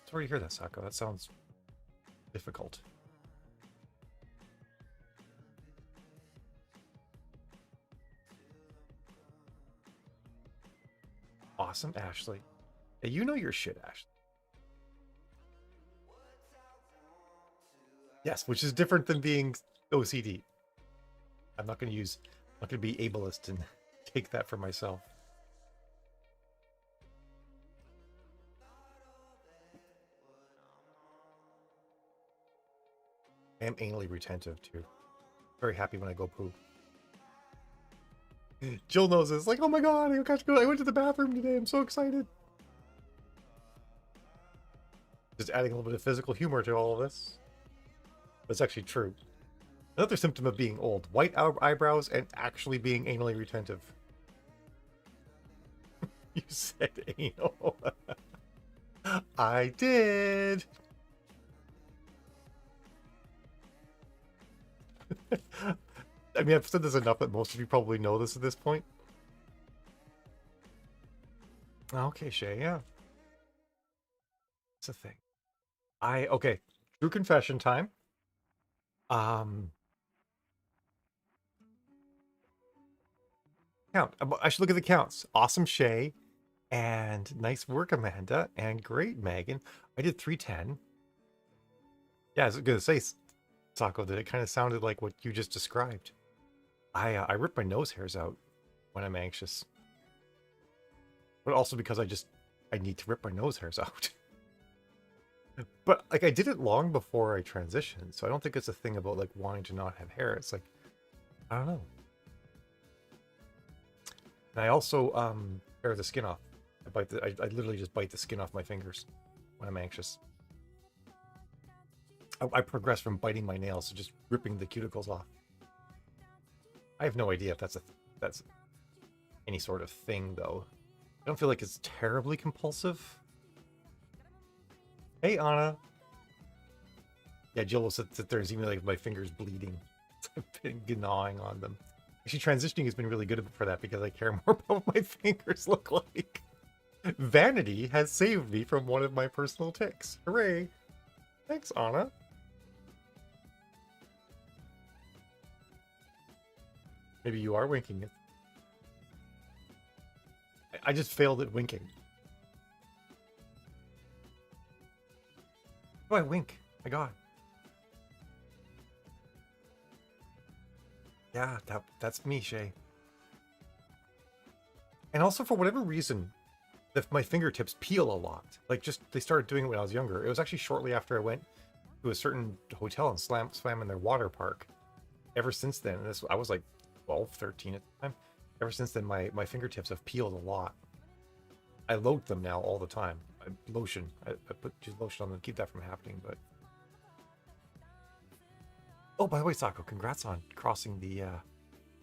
Sorry to hear that, Sako. That sounds difficult. Awesome, Ashley. Hey, you know your shit, Ashley. Yes, which is different than being OCD. I'm not going to be ableist and take that for myself. I am anally retentive too. Very happy when I go poo. Jill knows this. Like, oh my god, I got to go. I went to the bathroom today. I'm so excited. Just adding a little bit of physical humor to all of this. But it's actually true. Another symptom of being old. White eyebrows and actually being anally retentive. You said anal. I did. I mean, I've said this enough that most of you probably know this at this point. Okay, Shay, yeah. It's a thing. Okay, true confession time. Count. I should look at the counts. Awesome, Shay. And nice work, Amanda. And great, Megan. I did 310. Yeah, I was going to say, Sako, that it kind of sounded like what you just described. I rip my nose hairs out when I'm anxious. But also because I need to rip my nose hairs out. But like I did it long before I transitioned, so I don't think it's a thing about like wanting to not have hair. It's like, I don't know. And I also tear the skin off. I literally just bite the skin off my fingers when I'm anxious. I progress from biting my nails to just ripping the cuticles off. I have no idea if that's any sort of thing though. I don't feel like it's terribly compulsive. Hey, Anna. Yeah, Jill will sit there and see me like my fingers bleeding. I've been gnawing on them. Actually, transitioning has been really good for that because I care more about what my fingers look like. Vanity has saved me from one of my personal tics. Hooray. Thanks, Anna. Maybe you are winking it. I just failed at winking. Oh, I wink. My god. Yeah, that's me, Shay. And also, for whatever reason, my fingertips peel a lot. Like, they started doing it when I was younger. It was actually shortly after I went to a certain hotel and swam in their water park. Ever since then, I was like 12, 13 at the time. Ever since then, my fingertips have peeled a lot. I load them now all the time. I put lotion on them to keep that from happening, but... Oh, by the way, Sako, congrats on crossing the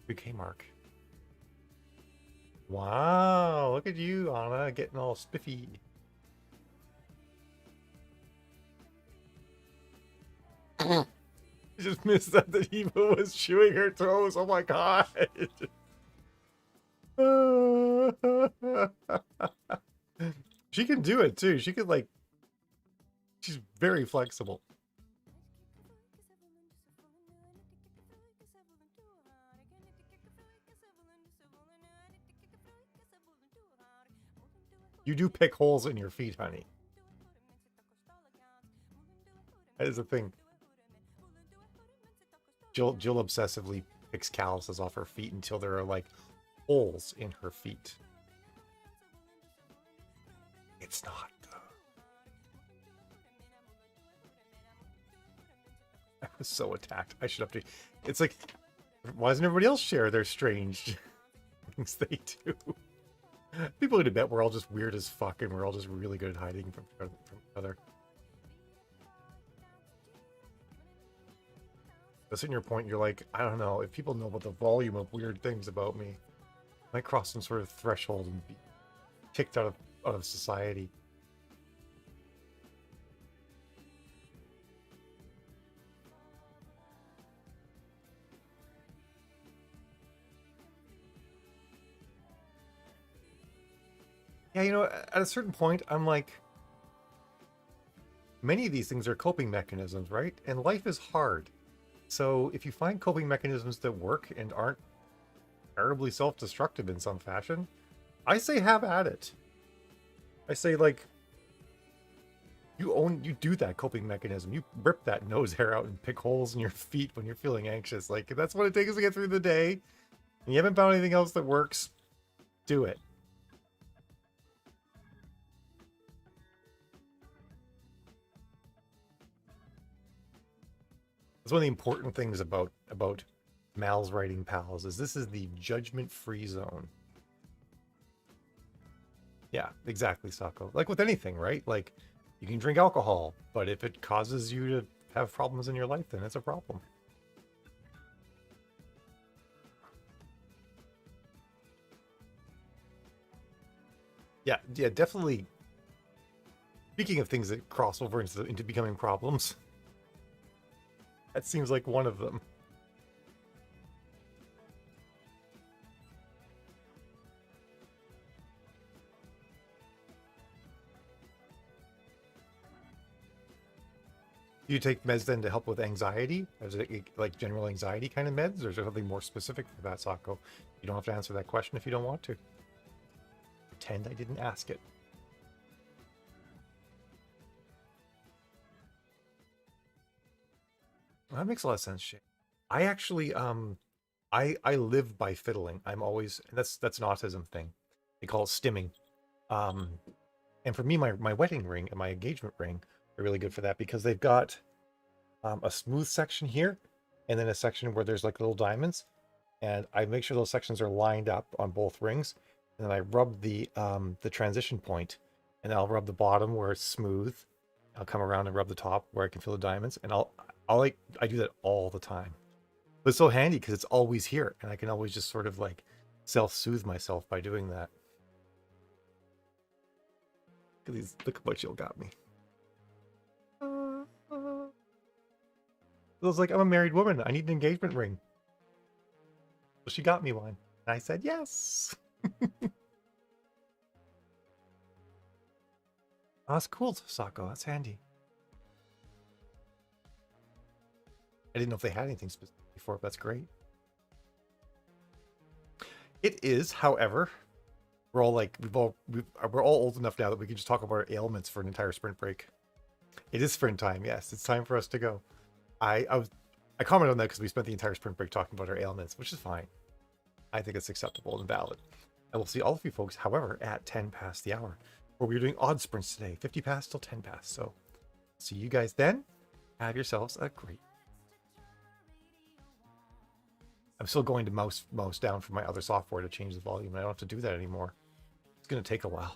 3K mark. Wow, look at you, Anna, getting all spiffy. just missed that Eva was chewing her toes. Oh my god. She can do it too. She could like, she's very flexible. You do pick holes in your feet, honey. That is a thing. Jill obsessively picks calluses off her feet until there are like holes in her feet. It's not good. I was so attacked. I should update. It's like, why doesn't everybody else share their strange things they do? People need to bet we're all just weird as fuck and we're all just really good at hiding from each other. That's in your point, you're like, I don't know, if people know about the volume of weird things about me, I might cross some sort of threshold and be kicked out of society. Yeah, you know, at a certain point, I'm like, many of these things are coping mechanisms, right? And life is hard. So if you find coping mechanisms that work and aren't terribly self-destructive in some fashion, I say have at it. I say, like, you do that coping mechanism. You rip that nose hair out and pick holes in your feet when you're feeling anxious. Like, if that's what it takes to get through the day, and you haven't found anything else that works, do it. That's one of the important things about Mal's writing pals is this is the judgment-free zone. Yeah, exactly, Sako. Like with anything, right? Like, you can drink alcohol, but if it causes you to have problems in your life, then it's a problem. Yeah, definitely. Speaking of things that cross over into becoming problems, that seems like one of them. Do you take meds then to help with anxiety? Is it like general anxiety kind of meds, or is there something more specific for that, Sako? You don't have to answer that question if you don't want to. Pretend I didn't ask it. That makes a lot of sense, Shay. I actually I live by fiddling. I'm always, and that's an autism thing. They call it stimming. And for me, my wedding ring and my engagement ring are really good for that because they've got a smooth section here and then a section where there's like little diamonds, and I make sure those sections are lined up on both rings, and then I rub the transition point, and I'll rub the bottom where it's smooth. I'll come around and rub the top where I can feel the diamonds, and I do that all the time. But it's so handy because it's always here, and I can always just sort of like self-soothe myself by doing that. Look at what Jill got me. It was like, I'm a married woman. I need an engagement ring. So she got me one. And I said, yes. Oh, that's cool, Sako. That's handy. I didn't know if they had anything specific before, but that's great. It is, however, we're all like, we're all old enough now that we can just talk about our ailments for an entire sprint break. It is sprint time, yes. It's time for us to go. I commented on that because we spent the entire sprint break talking about our ailments, which is fine. I think it's acceptable and valid. I will see all of you folks, however, at 10 past the hour, where we're doing odd sprints today, 50 past till 10 past. So see you guys then. Have yourselves a great. I'm still going to mouse down from my other software to change the volume, and I don't have to do that anymore. It's going to take a while.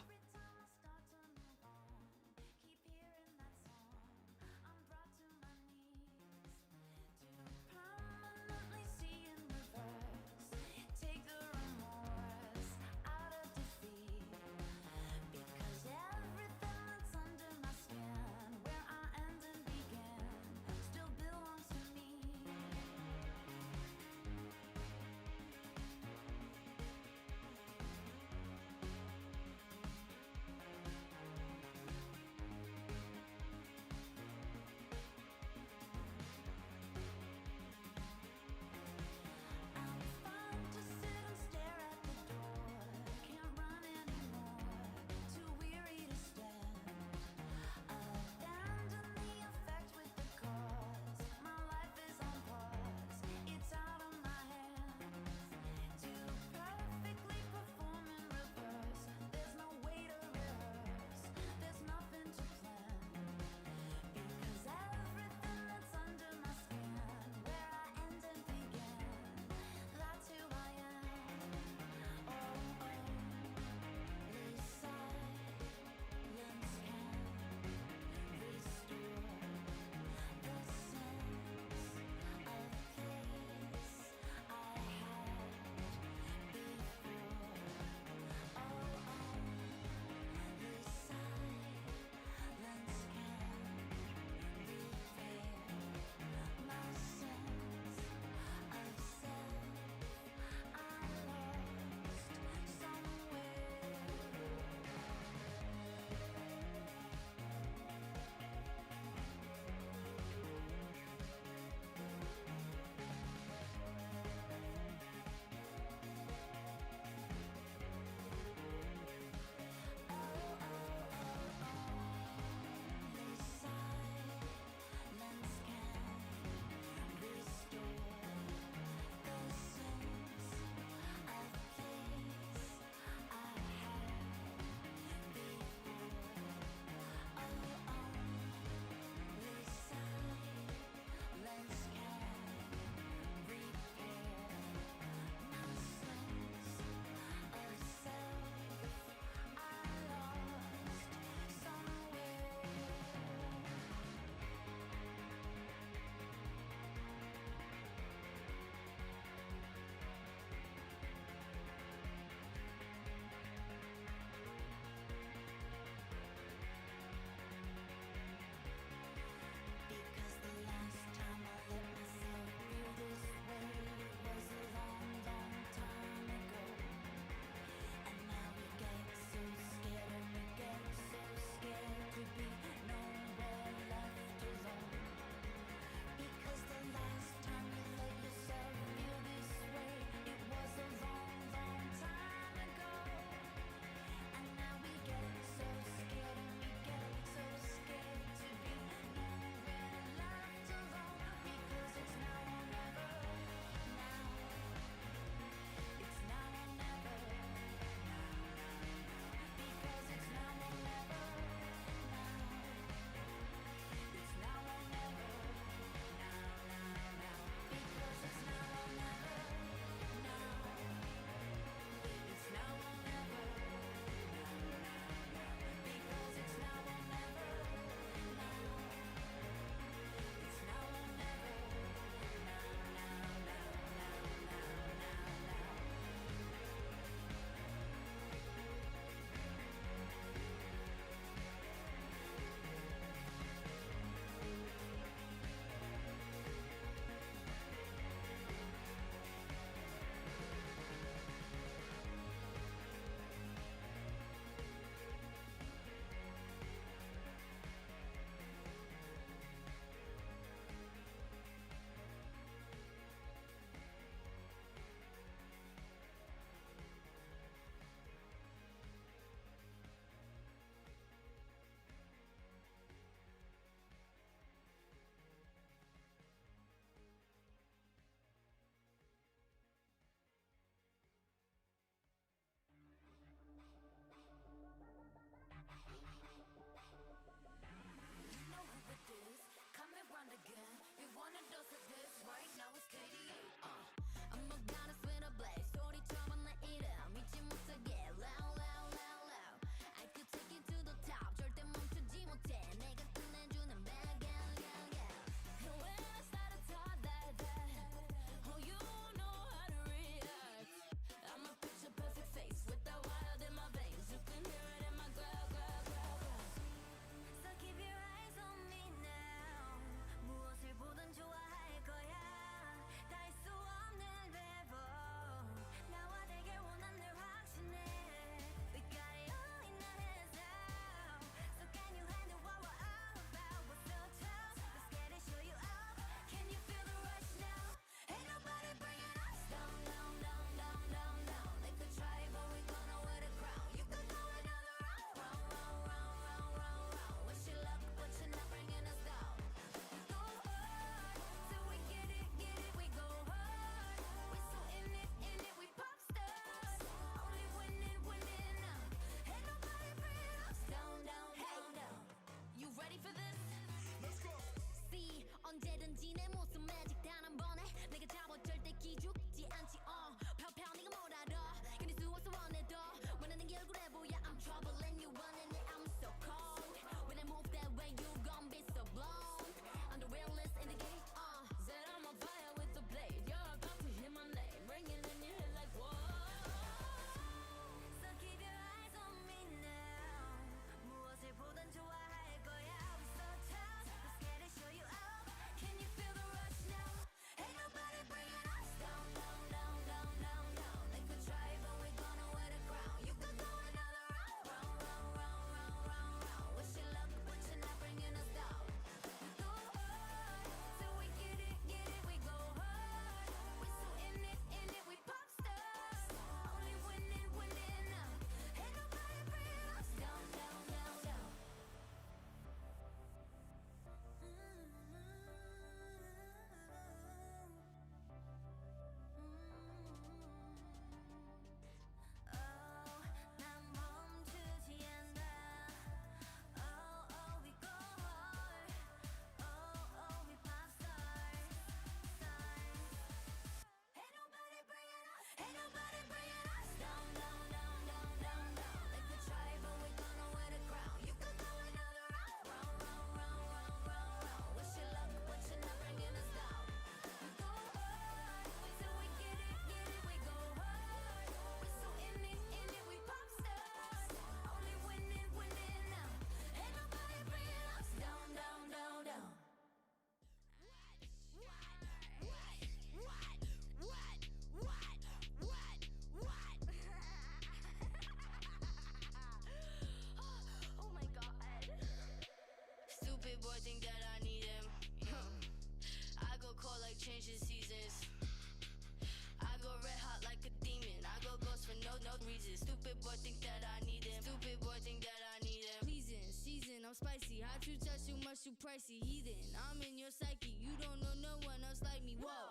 pricey heathen. I'm in your psyche, you don't know no one else like me. Whoa.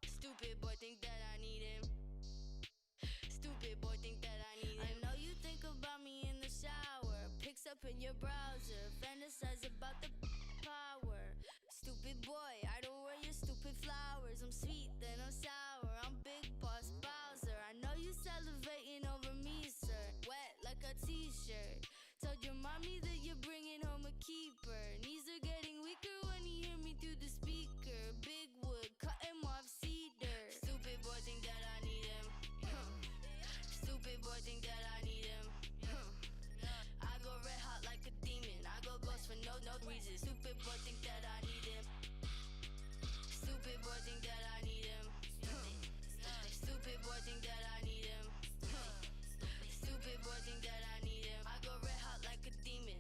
Stupid boy think that I need him. Stupid boy think that I need him. I know you think about me in the shower. Pics up in your browser. Fantasize about the power. Stupid boy, I don't wear your stupid flowers. I'm sweet, then I'm sour. I'm Big Boss Bowser. I know you salivating over me, sir. Wet like a t-shirt. Told your mommy that you're bringing home a keeper. Knees are getting weaker when you hear me through the speaker. Big wood, cut him off cedar. Stupid boy think that I need him. Stupid boy think that I need him. I go red hot like a demon. I go ghost for no reason. Stupid boy think that I need him. Stupid boy think that I need him. Stupid boy think that I need him. Stupid boy think that I need him. I go red hot like a demon.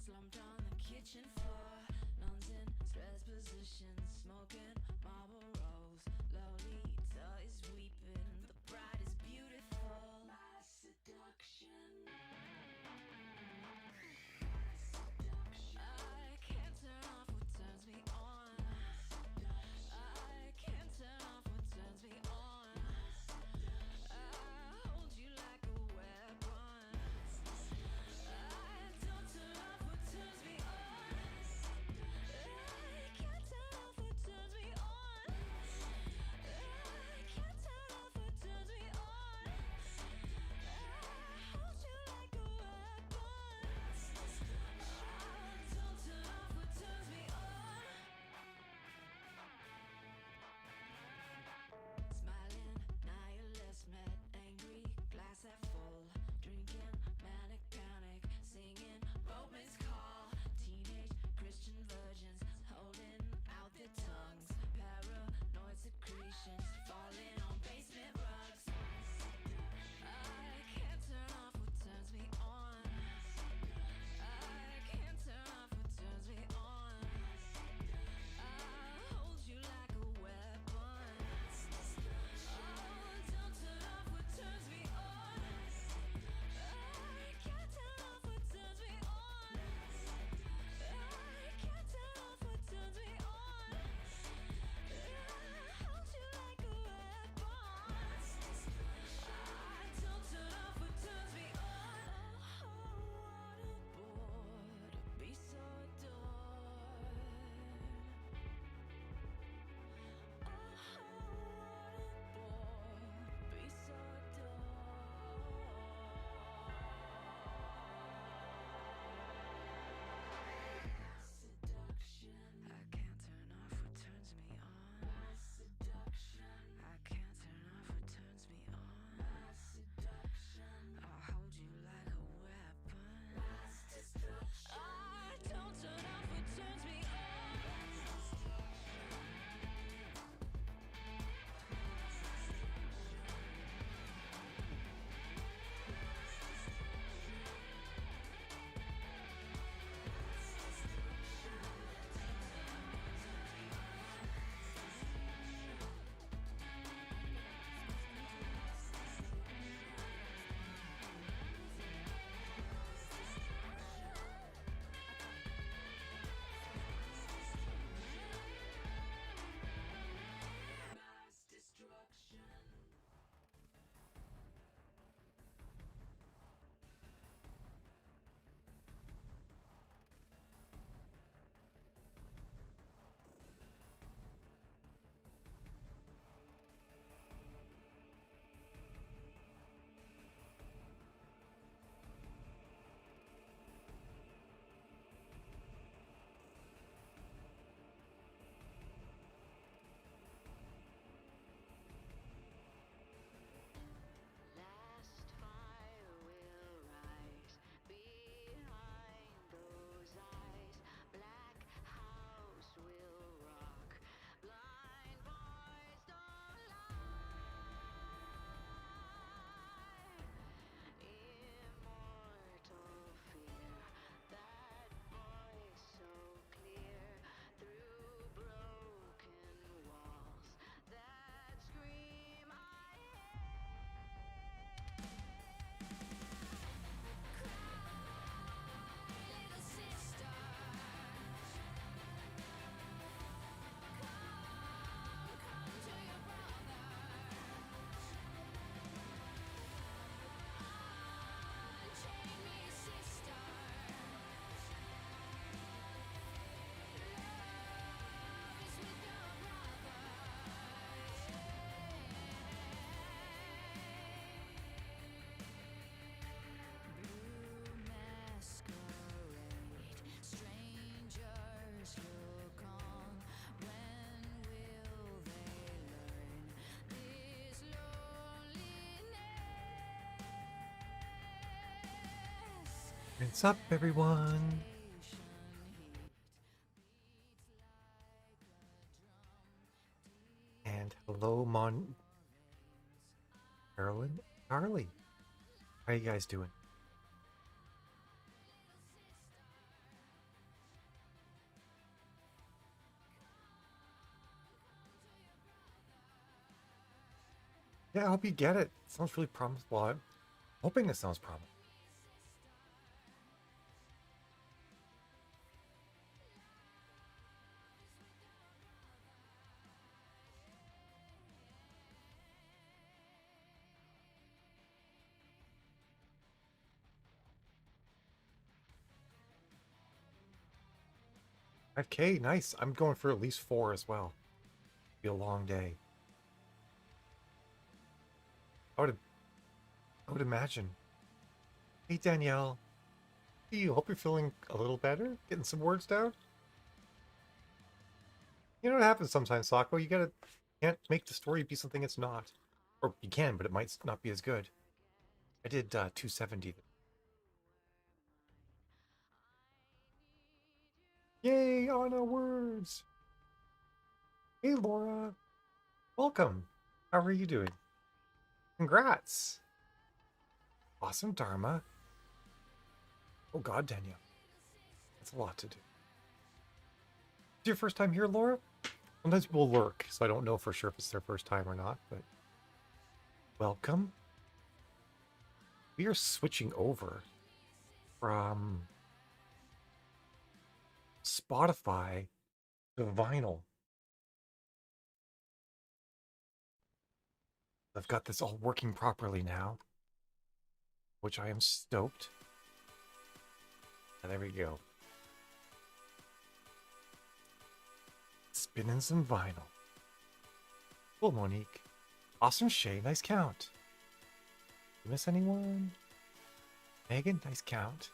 slumped on the kitchen floor, nuns in stress positions, smoking Marlboros. Lolita is weeping, the bride is beautiful. My seduction. I can't turn off what turns me on. I can't turn off what turns me on. I hold you like a weapon. I don't turn off what turns me on. I can't turn off what turns me on. I can't turn off what turns me on. I hold you like a weapon. I don't turn off what turns me on. Smiling, nihilist, met angry, glass half full, drinking, manic panic, singing, Roman's call, teenage Christian virgins, holding out their tongues, paranoid secretions, falling on basement rugs. I can't turn off what turns me on. I can't turn off what turns me on. I hold you like a weapon. Oh, don't turn off what turns me on. I can't turn off what turns me on. I can't turn off what turns me on. I hold you like a weapon. I don't turn off what turns me on. Oh, what a bore to be so adored. Oh, what a bore to be so adored. Seduction. I can't turn off what turns me on. Seduction. I can't turn off what turns me on. Seduction. I'll hold you like a weapon. I don't turn off what turns me on. Mass destruction. Last fire will rise behind those eyes. Black house will rock. Blind boys don't lie. Immortal fear. That voice so clear through broken walls. That scream I little sister, come to your brother. Unchain me, sister. Love is with your brother. Blue masquerade, strangers look on. When will they learn this loneliness? What's up, everyone? And hello, Carolyn, Carly. How you guys doing? Yeah, I hope you get it. Sounds really promising. Well, I'm hoping it sounds promising. 5K, nice. I'm going for at least 4 as well. Be a long day. I would imagine. Hey Danielle, hey, hope you're feeling a little better. Getting some words down. You know what happens sometimes, Sako. Can't make the story be something it's not, or you can, but it might not be as good. I did 270. Yay, on our words. Hey Laura, welcome. How are you doing? Congrats. Awesome, Dharma. Oh God, Danielle. That's a lot to do. Is your first time here, Laura? Sometimes people lurk, so I don't know for sure if it's their first time or not, but welcome. We are switching over from Spotify to vinyl. I've got this all working properly now, which I am stoked. And there we go. Spinning some vinyl. Cool, Monique. Awesome, Shay. Nice count. You miss anyone? Megan, nice count.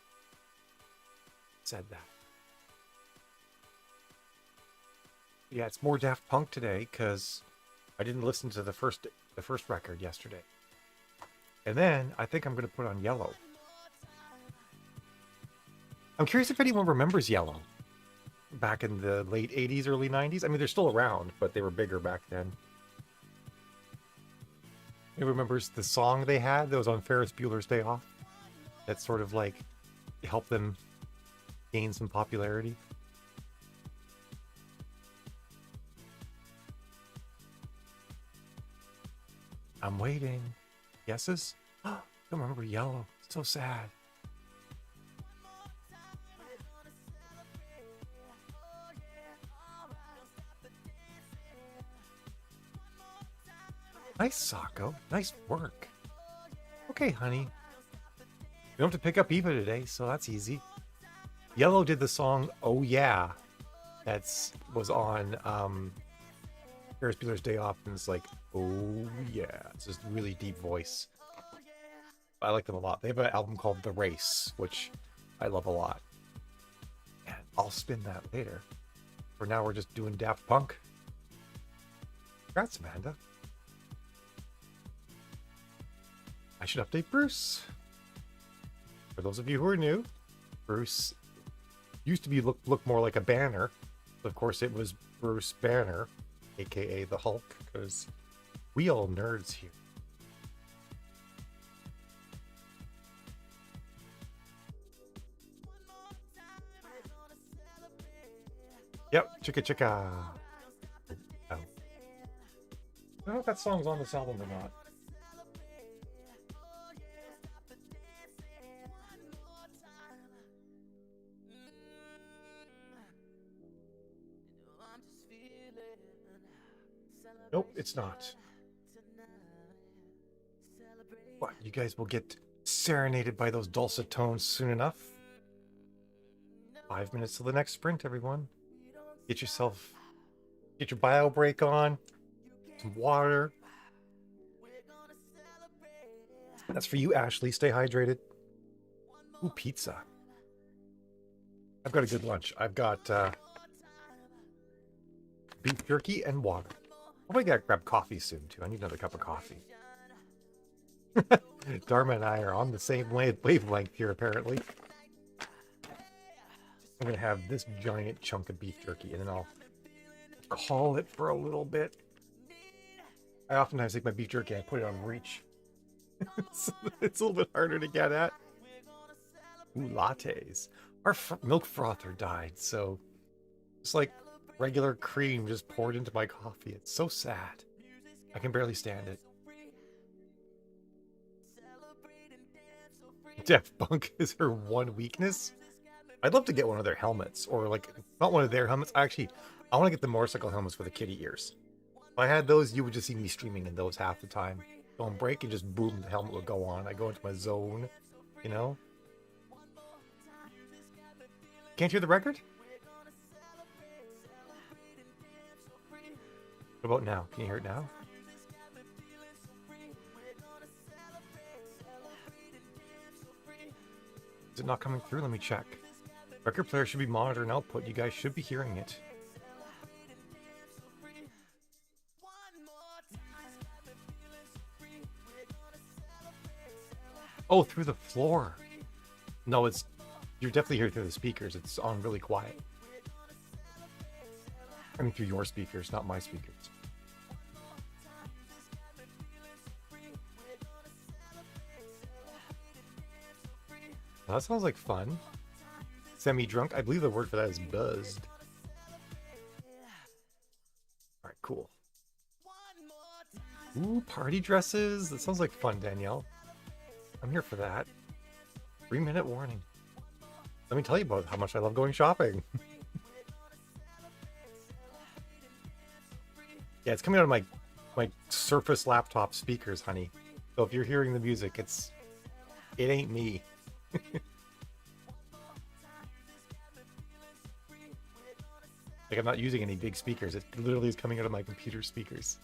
Said that. Yeah, it's more Daft Punk today because I didn't listen to the first record yesterday. And then I think I'm going to put on Yellow. I'm curious if anyone remembers Yellow back in the late 80s, early 90s. I mean, they're still around, but they were bigger back then. Anyone remembers the song they had that was on Ferris Bueller's Day Off? That sort of like helped them gain some popularity. I'm waiting. Guesses? Don't remember Yellow. So sad. Nice, Sako. Nice work. Okay, honey. You don't have to pick up Eva today, so that's easy. Yellow did the song "Oh Yeah," was on Ferris Bueller's Day Off, and it's like, "Oh yeah," it's just really deep voice. I like them a lot. They have an album called "The Race," which I love a lot. And I'll spin that later. For now, we're just doing Daft Punk. Congrats, Amanda. I should update Bruce. For those of you who are new, Bruce used to be look more like a Banner. Of course, it was Bruce Banner, aka the Hulk, because we all nerds here. Yep, chicka chicka. Oh. I don't know if that song's on this album or not. Nope, it's not. What, you guys will get serenaded by those dulcet tones soon enough? 5 minutes to the next sprint, everyone. Get your bio break on, some water. That's for you, Ashley. Stay hydrated. Ooh, pizza. I've got a good lunch. I've got beef jerky and water. I gotta grab coffee soon too. I need another cup of coffee. Dharma and I are on the same wavelength here, apparently. I'm gonna have this giant chunk of beef jerky, and then I'll call it for a little bit. I oftentimes take my beef jerky and I put it on reach. So it's a little bit harder to get at. Ooh, lattes. Our milk frother died, so it's like regular cream just poured into my coffee. It's so sad. I can barely stand it. Daft Punk is her one weakness. I'd love to get one of their helmets, or like, not one of their helmets. Actually, I want to get the motorcycle helmets with the kitty ears. If I had those, you would just see me streaming in those half the time. Going break and just boom, the helmet would go on. I go into my zone, you know? Can't hear the record? What about now? Can you hear it now? Is it not coming through? Let me check. Record player should be monitoring output. You guys should be hearing it. Oh, through the floor. No, it's... You're definitely hearing through the speakers. It's on really quiet. I mean, through your speakers, not my speakers. Well, that sounds like fun. Semi-drunk. I believe the word for that is buzzed. Alright, cool. Ooh, party dresses. That sounds like fun, Danielle. I'm here for that. 3-minute warning. Let me tell you about how much I love going shopping. Yeah, it's coming out of my Surface laptop speakers, honey. So if you're hearing the music, it ain't me. Like, I'm not using any big speakers. It literally is coming out of my computer speakers.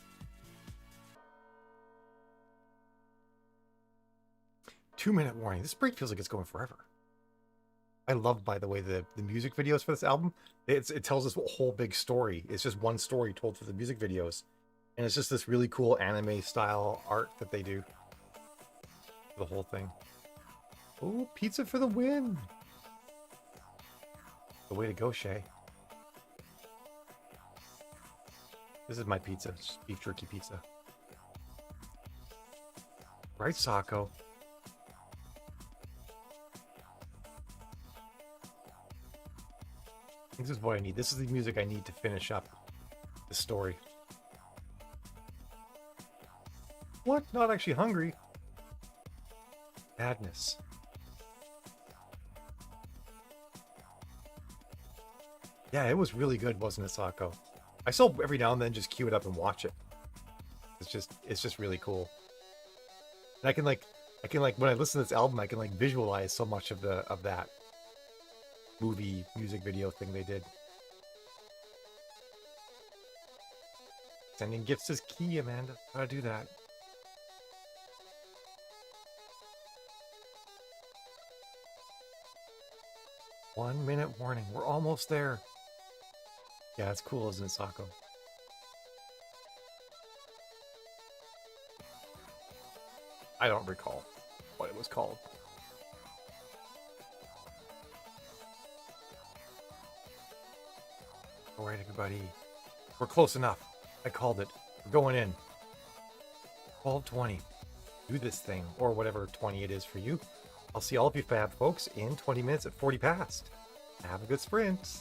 Two-minute warning. This break feels like it's going forever. I love, by the way, the music videos for this album. It tells us a whole big story. It's just one story told through the music videos. And it's just this really cool anime-style art that they do. The whole thing. Oh, pizza for the win! The way to go, Shay. This is my pizza. It's just beef jerky pizza. Right, Sako. This is what I need. This is the music I need to finish up the story. What? Not actually hungry. Madness. Yeah, it was really good, wasn't it, Sako? I still every now and then just cue it up and watch it. It's just really cool. And I can like when I listen to this album, I can like visualize so much of that movie music video thing they did. Sending gifts is key, Amanda. How to do that? One-minute warning. We're almost there. Yeah, it's cool, isn't it, Sako? I don't recall what it was called. Alright, everybody. We're close enough. I called it. We're going in. 12:20. Do this thing, or whatever 20 it is for you. I'll see all of you fab folks in 20 minutes at 40 past. Have a good sprint.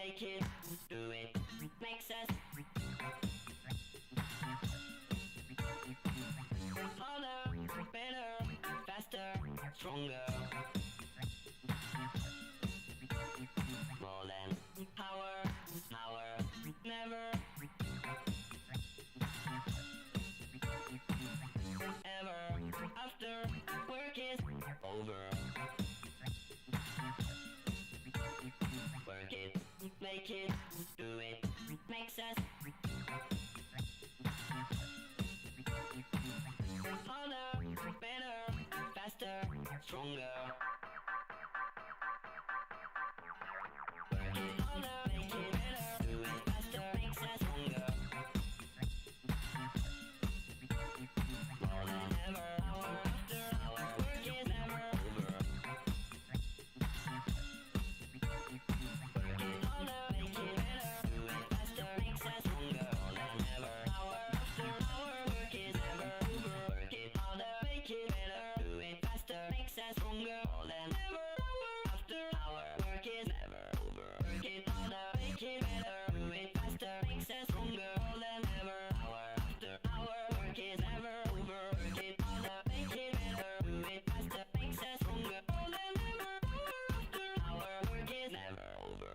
make it, do it, makes us harder, better, faster, stronger. More than power, never, ever, after work is over. Work it, make it, do it, makes us harder, better, faster, stronger. Work it harder, make it better, do it faster, makes us stronger. More than ever, hour after hour, work is never over. Work it harder, make it better, do it faster, makes us stronger. More than ever, hour after hour, work is never over. Work it harder, make it better, do it faster, makes us stronger. More than ever, hour after hour, work is never over. Work it harder, make it better, do it faster, makes us stronger. More than ever, hour after hour, work is never over. Work it harder, make it better, do it faster, makes us stronger. More than ever, hour after hour, work is never over. Work it harder, make it better, do it faster, makes us stronger. More than ever, hour after hour, work is never over.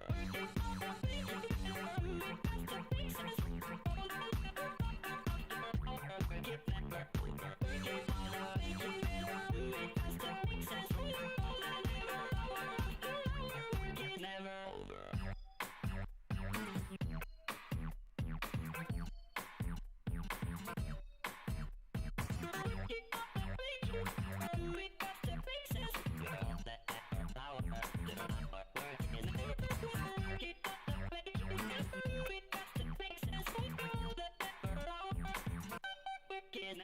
Work it harder, make it better, do it faster, makes us stronger. More than ever, hour after hour, work is never over.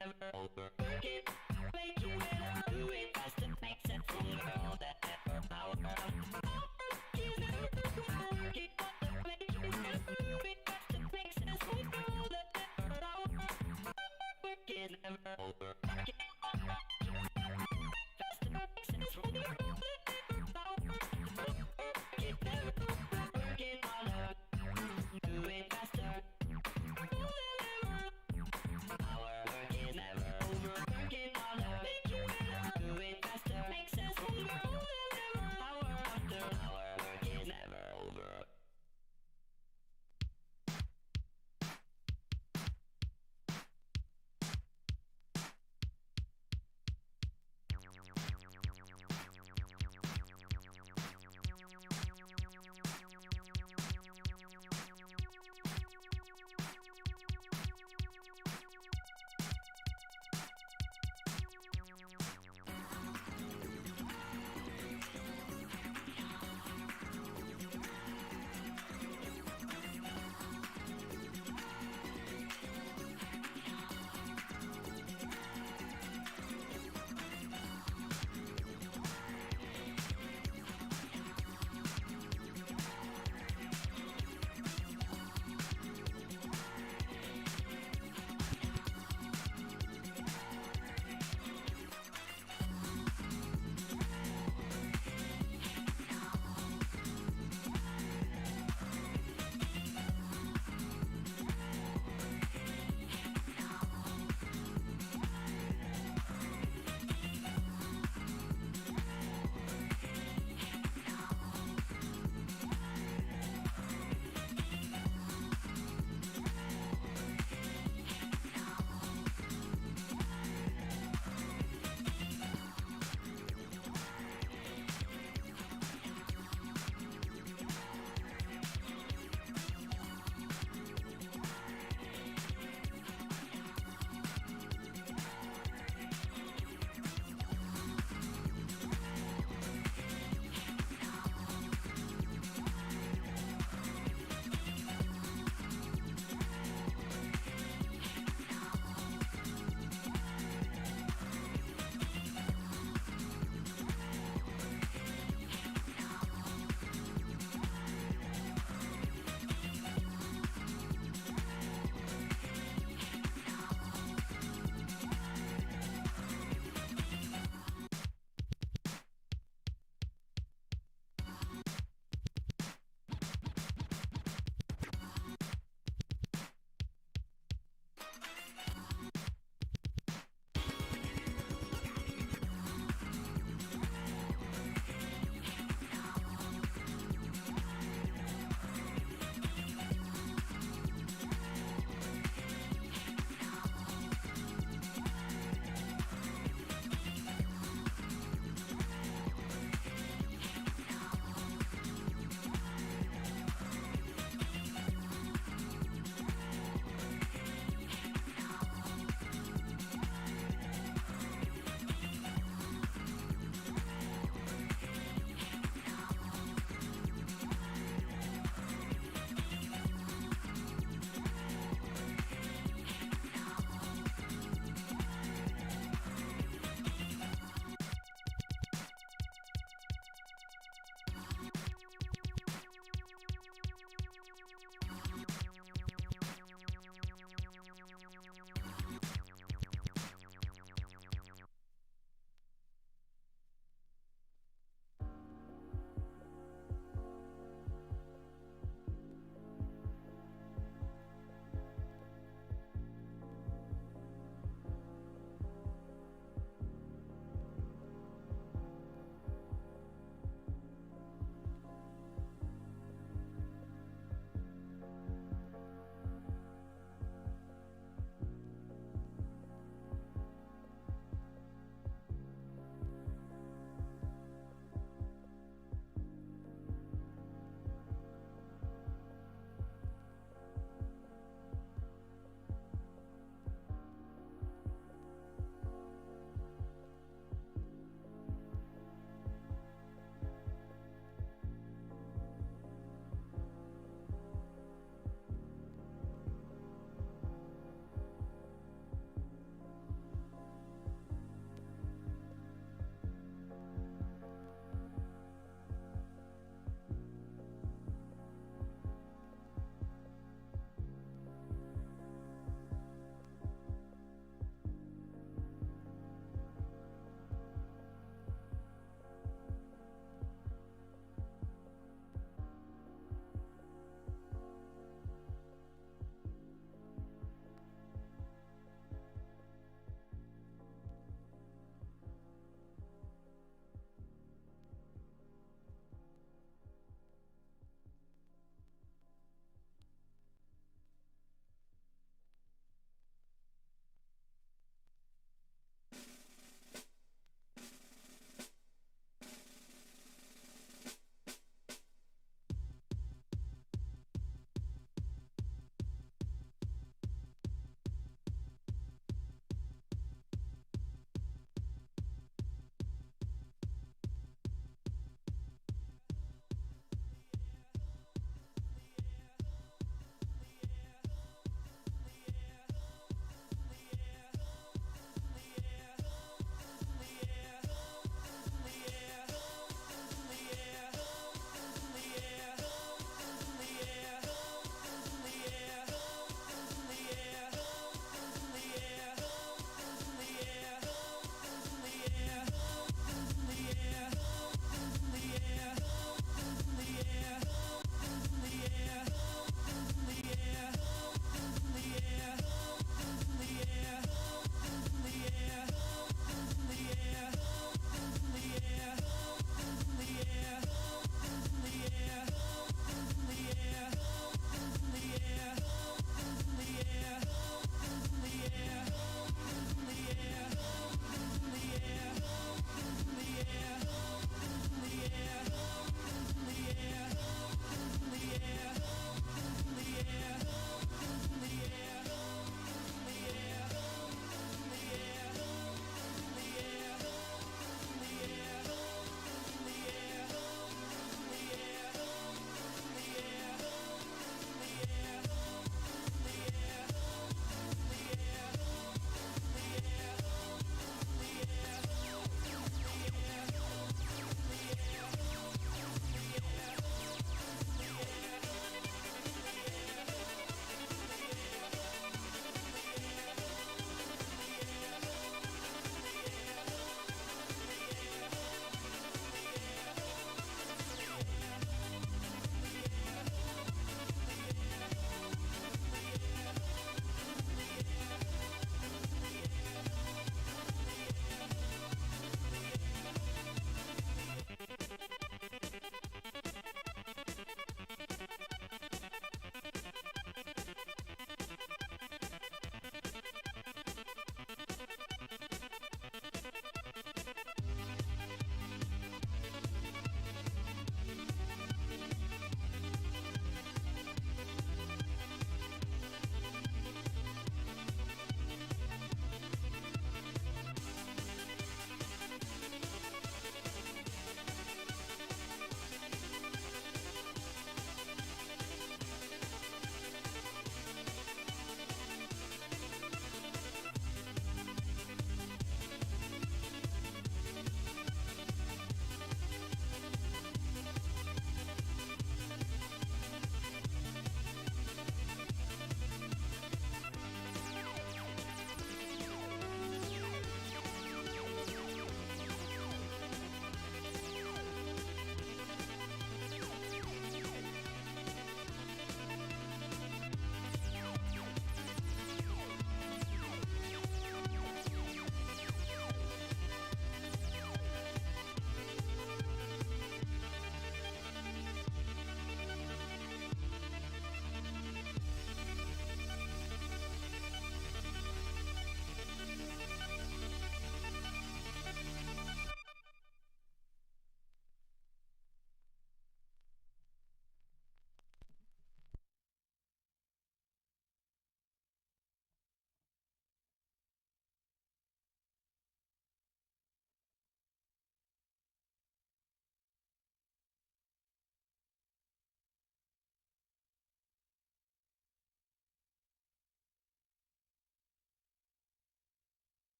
Never over. Work it, make it better, do it faster, makes it stronger. All that ever power after power. Work it never over. Work it harder, make it better, do it faster, makes it stronger. All that ever power. Work it never over. Work it harder, faster, makes it stronger. All that ever power. Work it never over. Work it harder, do it faster. All that ever. Our work is never over. Work it harder, make it better, do it faster, makes us stronger. More than ever, hour after hour, work is never over.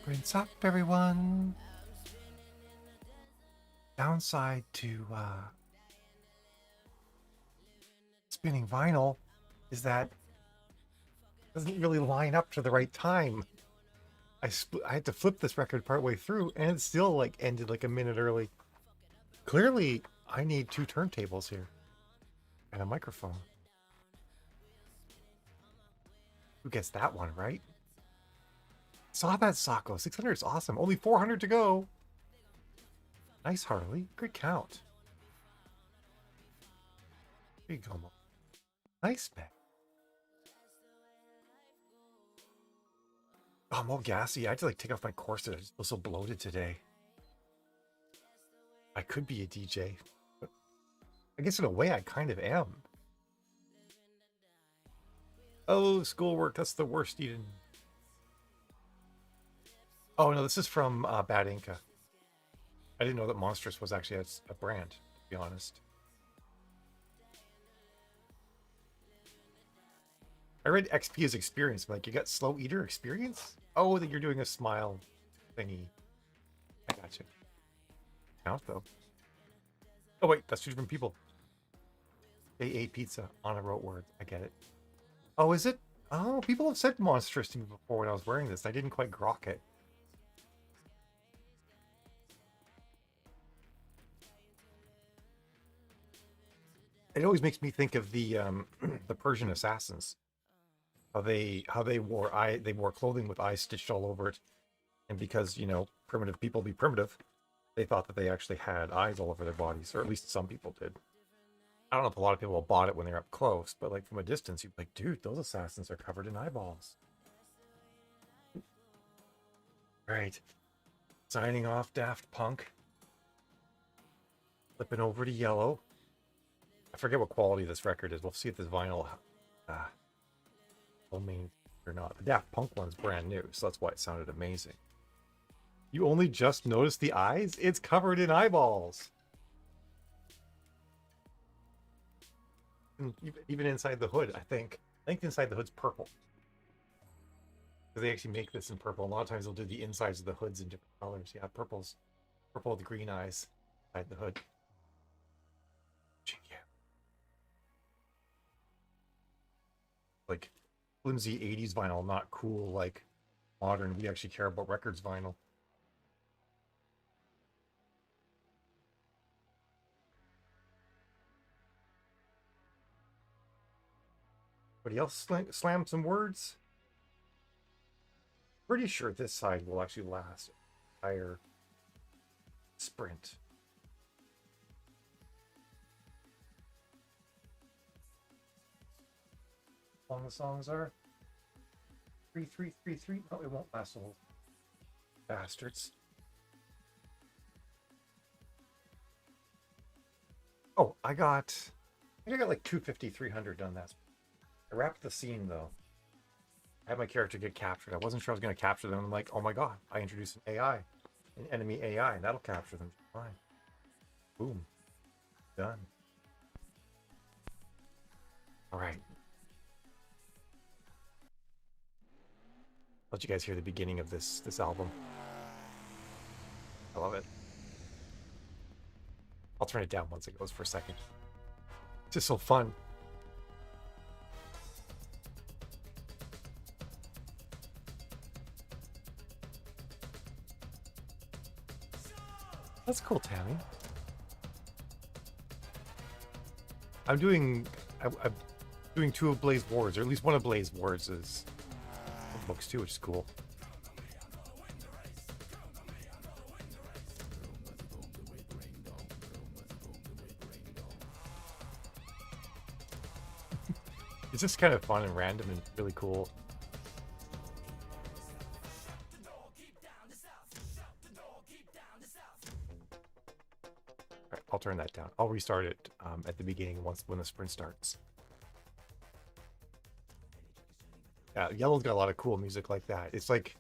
Rinse up, everyone. Downside to spinning vinyl is that it doesn't really line up to the right time. I had to flip this record partway through, and it still like ended like a minute early. Clearly, I need 2 turntables here and a microphone. Who gets that one, right? Saw that, Sako. 600 is awesome. Only 400 to go. Nice, Harley. Good count. There you go, Mo. Nice, man. Oh, I'm all gassy. I had to like take off my corset. I just feel so bloated today. I could be a DJ, but I guess in a way I kind of am. Oh, schoolwork. That's the worst, Eden. Oh, no, this is from Bad Inca. I didn't know that Monstrous was actually a brand, to be honest. I read XP as experience. I'm like, you got slow eater experience? Oh, that you're doing a smile thingy. I got you. Count, though. Oh, wait, that's 2 different people. They ate pizza on a rote word. I get it. Oh, is it? Oh, people have said monstrous to me before when I was wearing this. I didn't quite grok it. It always makes me think of the the Persian assassins. How they wore clothing with eyes stitched all over it, and because, you know, primitive people be primitive, they thought that they actually had eyes all over their bodies, or at least some people did. I don't know if a lot of people bought it when they were up close, but like from a distance, you'd be like, dude, those assassins are covered in eyeballs. Right. Signing off, Daft Punk. Flipping over to yellow. I forget what quality this record is. We'll see if this vinyl will mean or not. The Daft Punk one's brand new, so that's why it sounded amazing. You only just noticed the eyes? It's covered in eyeballs. Even inside the hood, I think. I think inside the hood's purple. Because they actually make this in purple. A lot of times they'll do the insides of the hoods in different colors. Yeah, purple with the green eyes inside the hood. Yeah. Like flimsy 80s vinyl, not cool like modern. We actually care about records vinyl. Anybody else slam some words? Pretty sure this side will actually last an entire sprint. How long the songs are? 3-3-3-3. No, it won't last a whole bastards. Oh, I got like 250, 300 done that. I wrapped the scene though. I had my character get captured. I wasn't sure I was going to capture them. I'm like, oh my god, I introduced an AI, an enemy AI, and that'll capture them. Fine. Boom. Done. All right. Let you guys hear the beginning of this album. I love it. I'll turn it down once it goes for a second. It's just so fun. That's cool, Tammy. I'm doing 2 of Blaze Wards, or at least one of Blaze Wards is books too, which is cool. It's just kind of fun and random and really cool. Alright, I'll turn that down. I'll restart it at the beginning when the sprint starts. Yeah, Yellow's got a lot of cool music like that. It's like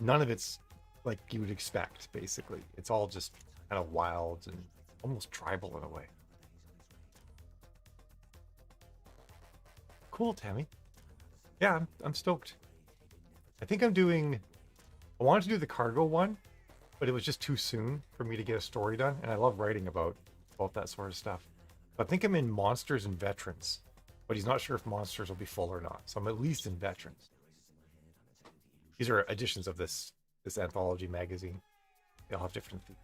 none of it's like you would expect, basically. It's all just kind of wild and almost tribal in a way. Cool, Tammy. Yeah, I'm stoked. I think I'm doing I wanted to do the cargo one, but it was just too soon for me to get a story done, and I love writing about that sort of stuff. But I think I'm in Monsters and Veterans, but he's not sure if Monsters will be full or not, so I'm at least in Veterans. These are editions of this anthology magazine. They all have different themes.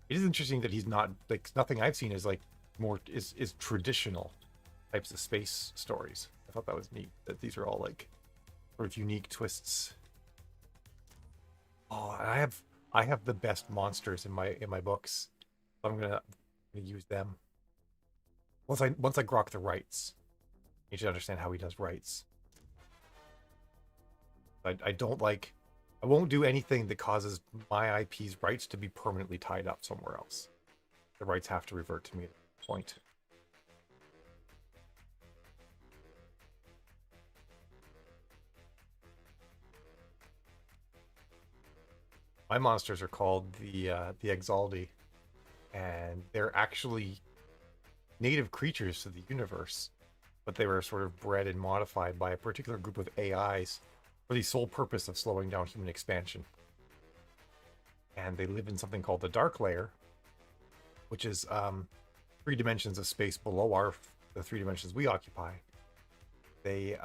It is interesting that he's not, like, nothing I've seen is like more is traditional types of space stories. I thought that was neat that these are all like sort of unique twists. Oh, and I have the best monsters in my books. I'm gonna use them once I grok the rights. You should understand how he does rights. I don't like. I won't do anything that causes my IP's rights to be permanently tied up somewhere else. The rights have to revert to me at that point. My monsters are called the Exaldi, and they're actually native creatures to the universe, but they were sort of bred and modified by a particular group of AIs for the sole purpose of slowing down human expansion. And they live in something called the Dark Layer, which is 3 dimensions of space below the 3 dimensions we occupy. They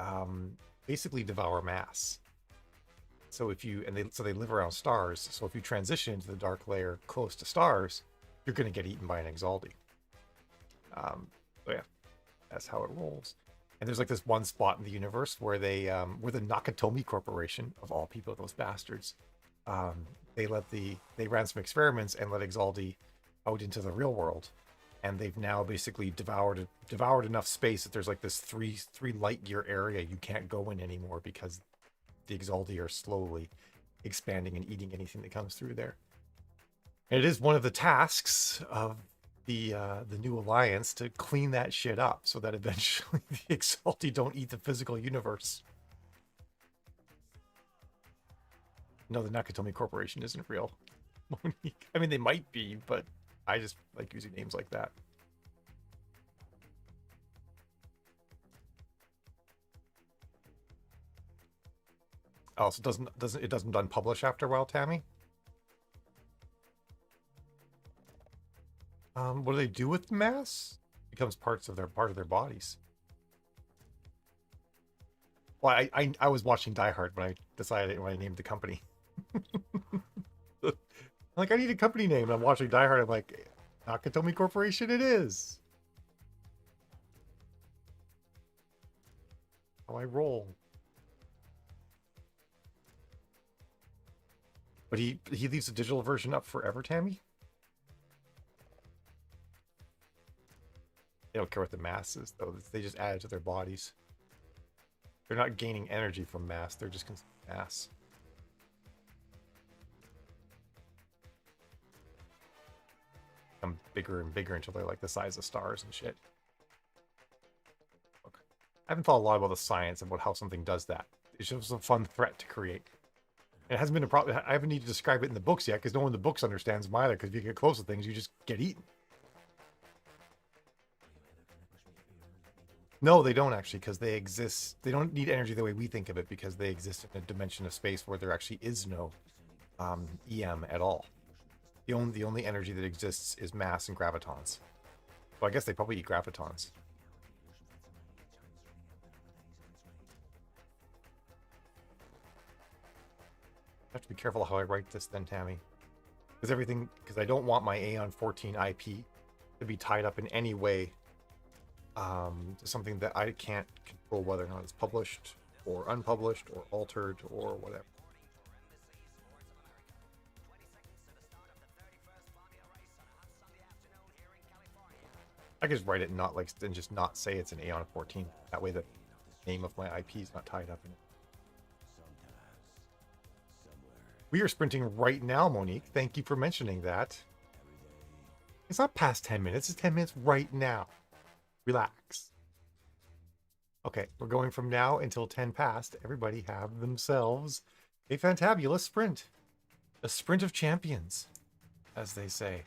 basically devour mass. So they live around stars. So if you transition into the Dark Layer close to stars, you're going to get eaten by an Exaldi. So yeah, that's how it rolls. And there's like this one spot in the universe where the Nakatomi Corporation, of all people, those bastards, they ran some experiments and let Exaldi out into the real world, and they've now basically devoured enough space that there's like this three light year area you can't go in anymore because the Exaldi are slowly expanding and eating anything that comes through there. And it is one of the tasks of the new alliance to clean that shit up so that eventually the Exalti don't eat the physical universe. No, the Nakatomi Corporation isn't real, Monique. I mean, they might be, but I just like using names like that. Oh, so it doesn't unpublish after a while, Tammy? What do they do with the mass? It becomes part of their bodies. Well, I was watching Die Hard when I named the company. Like, I need a company name, and I'm watching Die Hard. I'm like, Nakatomi Corporation, it is. How I roll. But he leaves the digital version up forever, Tammy. They don't care what the mass is, though. They just add it to their bodies. They're not gaining energy from mass. They're just consuming mass. Become bigger and bigger until they're like the size of stars and shit. Look, I haven't thought a lot about the science about how something does that. It's just a fun threat to create. It hasn't been a problem. I haven't needed to describe it in the books yet because no one in the books understands them either. Because if you get close to things, you just get eaten. No, they don't actually, because they exist. They don't need energy the way we think of it because they exist in a dimension of space where there actually is no EM at all. The only energy that exists is mass and gravitons. Well, I guess they probably eat gravitons. I have to be careful how I write this then, Tammy. Because I don't want my Aeon 14 IP to be tied up in any way to something that I can't control whether or not it's published or unpublished or altered or whatever. I could just write it and just not say it's an Aeon 14. That way the name of my IP is not tied up in it. We are sprinting right now, Monique. Thank you for mentioning that. It's not past 10 minutes. It's 10 minutes right now. Relax. Okay, we're going from now until 10 past. Everybody have themselves a fantabulous sprint. A sprint of champions, as they say.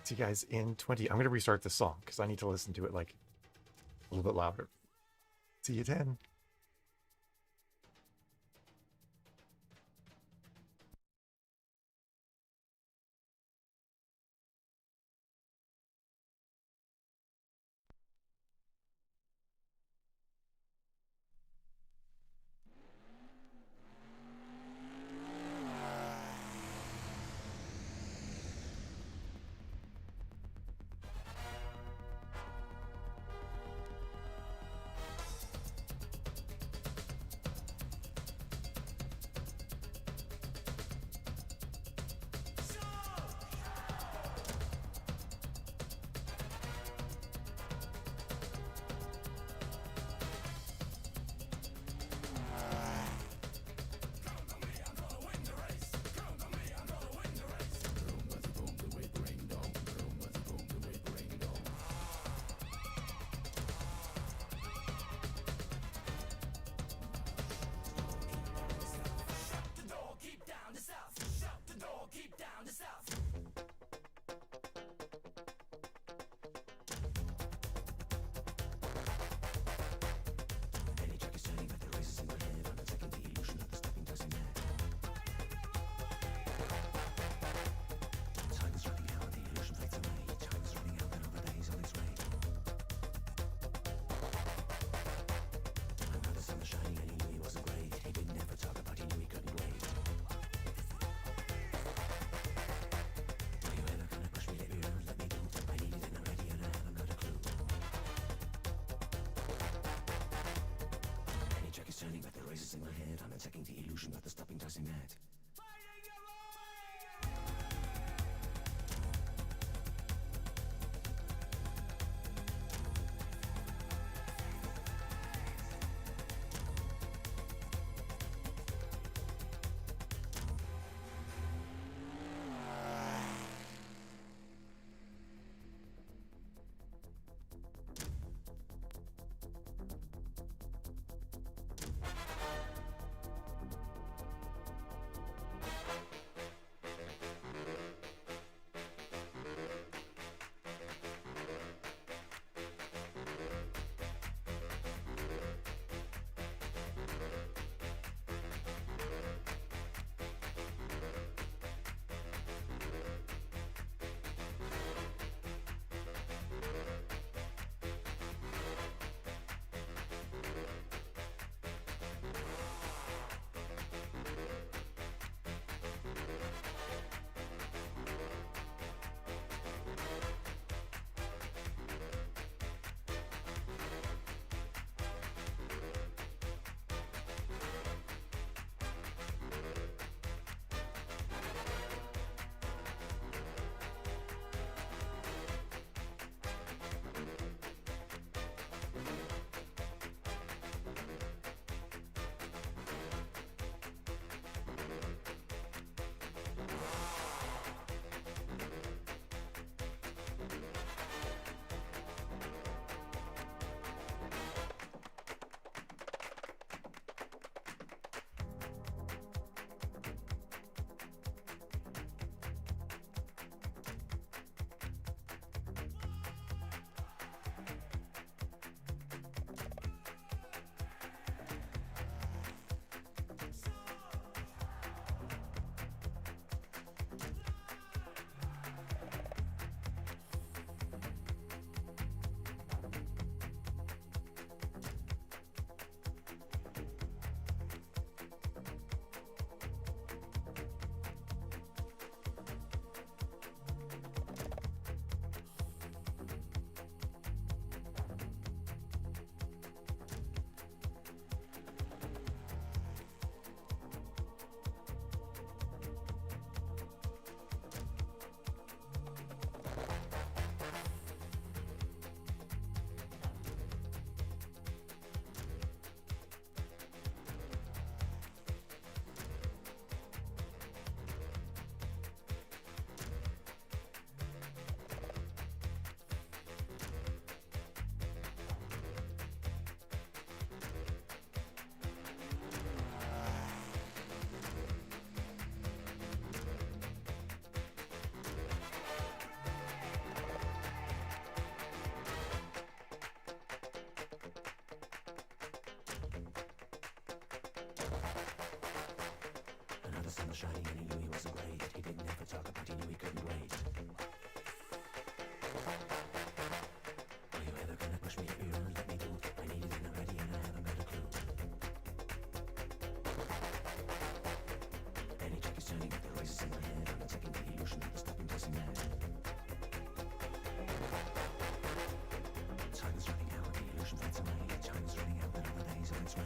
See you guys in 20. I'm going to restart this song because I need to listen to it like a little bit louder. See you 10. sun was shining and he knew he wasn't late. He didn't have to talk about, he knew he couldn't wait. Are you ever gonna push me up your own, let me do? I need it and I'm ready and I haven't got a clue. Any check is turning up the voices in my head. I'm attacking the illusion that the stopping doesn't end. Time is running out, the illusion fades away. Time is running out, but all the days are its way.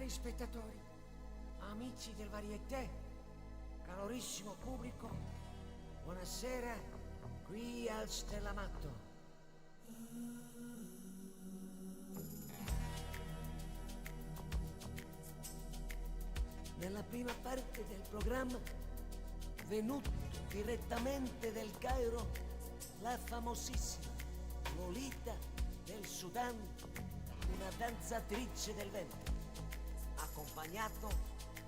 Cari spettatori, amici del Varieté, calorissimo pubblico, buonasera qui al Stellamatto. Nella prima parte del programma, venuto direttamente del Cairo, la famosissima Lolita del Sudan, una danzatrice del vento, accompagnato,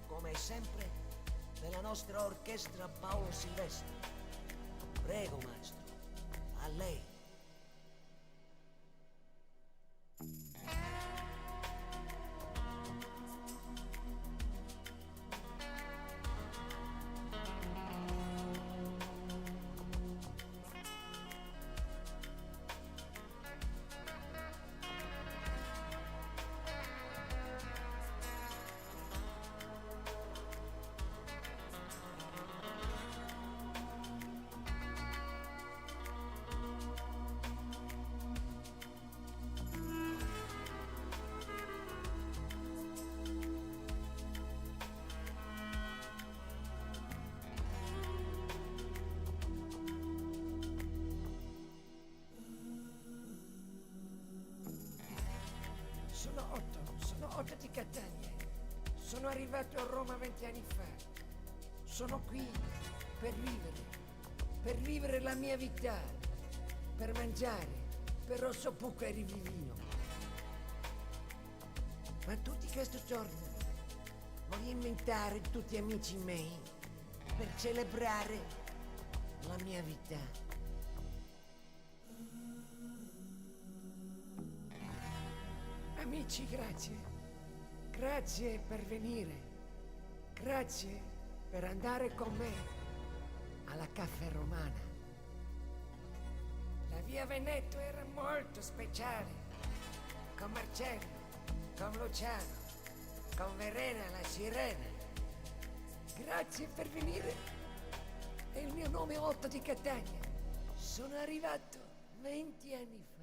come sempre, dalla nostra orchestra Paolo Silvestri. Prego, maestro, a lei. Sono Otto di Catania. Sono arrivato a Roma 20 anni fa. Sono qui per vivere la mia vita, per mangiare, per rosso pucco e rivivino. Ma tutti questi giorni voglio inventare tutti amici miei per celebrare la mia vita. Amici, grazie. Grazie per venire. Grazie per andare con me alla caffè romana. La via Veneto era molto speciale. Con Marcello, con Luciano, con Verena la sirena. Grazie per venire. E il mio nome è Otto di Catania. Sono arrivato 20 anni fa.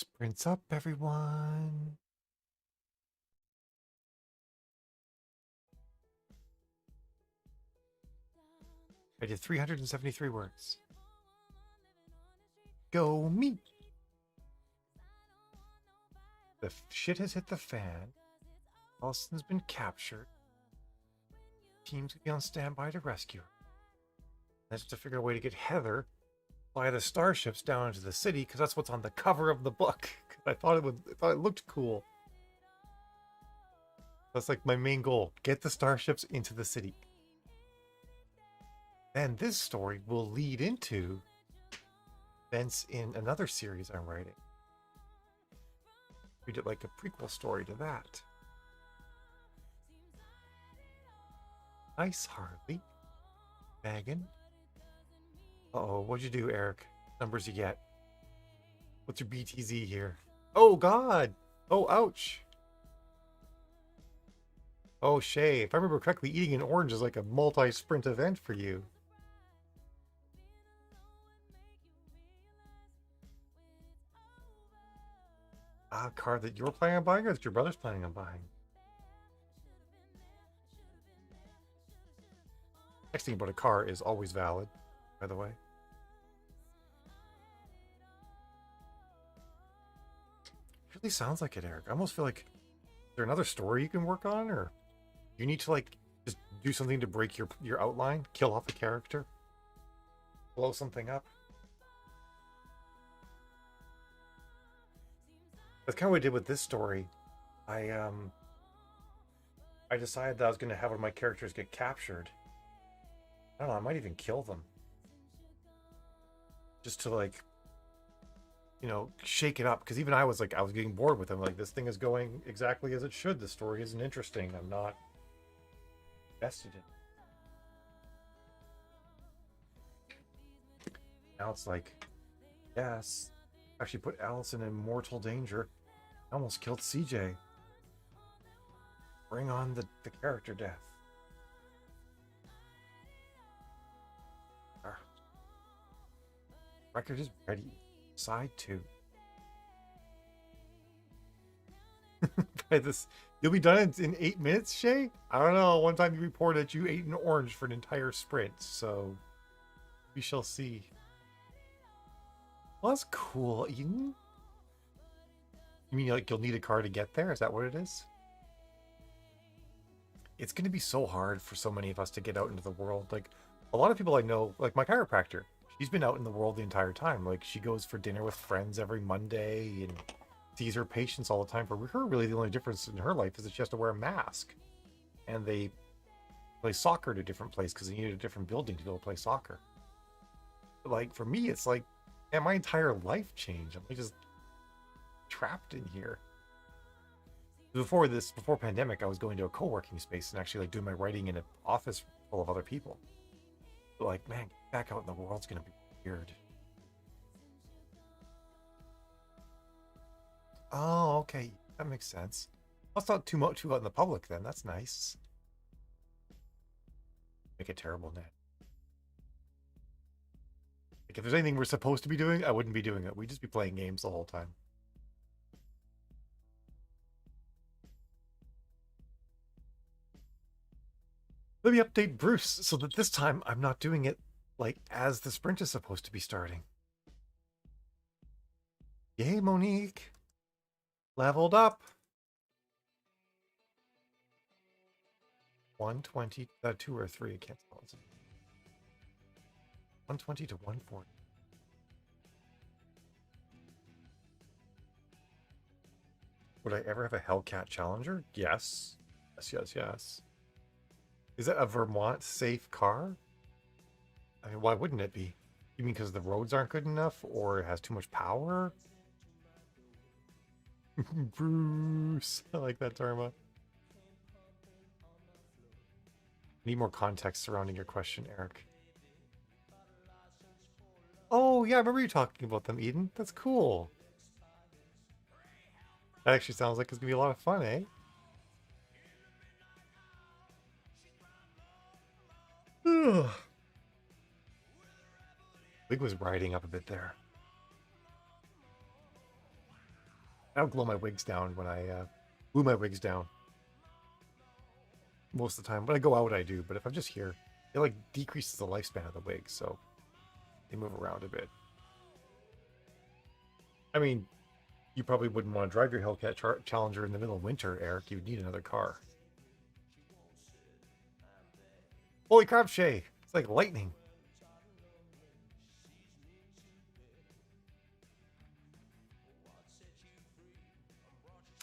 Sprints up, everyone. I did 373 words. Go me. The shit has hit the fan. Allison's been captured. Teams will be on standby to rescue her. That's to figure out a way to get Heather, fly the starships down into the city, because that's what's on the cover of the book. I thought it looked cool. That's like my main goal: get the starships into the city. And this story will lead into events in another series I'm writing. Read it like a prequel story to that. Nice, Harley. Megan. Uh-oh, what'd you do, Eric? Numbers you get. What's your BTZ here? Oh, God! Oh, ouch! Oh, Shay, if I remember correctly, eating an orange is like a multi-sprint event for you. A car that you're planning on buying or that your brother's planning on buying? Next thing about a car is always valid, by the way. It really sounds like it, Eric. I almost feel like, is there another story you can work on, or you need to like just do something to break your outline, kill off a character, blow something up? That's kind of what I did with this story. I decided that I was going to have one of my characters get captured. I don't know, I might even kill them. Just to like, you know, shake it up. Because even I was getting bored with them. Like, this thing is going exactly as it should. The story isn't interesting. I'm not invested in it. Now it's like, yes, actually put Allison in mortal danger. I almost killed CJ. Bring on the character death. Record is ready. Side 2. By this, you'll be done in 8 minutes, Shay? I don't know. One time you reported that you ate an orange for an entire sprint, so we shall see. Well, that's cool, Eden. You mean like you'll need a car to get there? Is that what it is? It's going to be so hard for so many of us to get out into the world. Like, a lot of people I know, like my chiropractor, she's been out in the world the entire time. Like, she goes for dinner with friends every Monday and sees her patients all the time. For her, really, the only difference in her life is that she has to wear a mask. And they play soccer at a different place because they needed a different building to be able to play soccer. But like, for me, it's like, man, my entire life changed. I'm like just trapped in here. Before pandemic, I was going to a co-working space and actually like doing my writing in an office full of other people. But like, man, back out in the world's gonna be weird. Oh, okay, that makes sense. That's not too much out in the public then. That's nice. Make it terrible, Ned. Like, if there's anything we're supposed to be doing, I wouldn't be doing it. We'd just be playing games the whole time. Let me update Bruce so that this time I'm not doing it like as the sprint is supposed to be starting. Yay, Monique. Leveled up. 120, 2 or 3, I can't tell. 120 to 140. Would I ever have a Hellcat Challenger? Yes. Yes. Is that a Vermont safe car? I mean, why wouldn't it be? You mean because the roads aren't good enough or it has too much power? Bruce. I like that, Dharma. Need more context surrounding your question, Eric. Oh, yeah, I remember you talking about them, Eden. That's cool. That actually sounds like it's going to be a lot of fun, eh? Wig was riding up a bit there. I don't glue my wigs down when I glue my wigs down most of the time. When I go out, I do, but if I'm just here, it like decreases the lifespan of the wig, so they move around a bit. I mean, you probably wouldn't want to drive your Hellcat Challenger in the middle of winter, Eric. You would need another car. Holy crap, Shay! It's like lightning.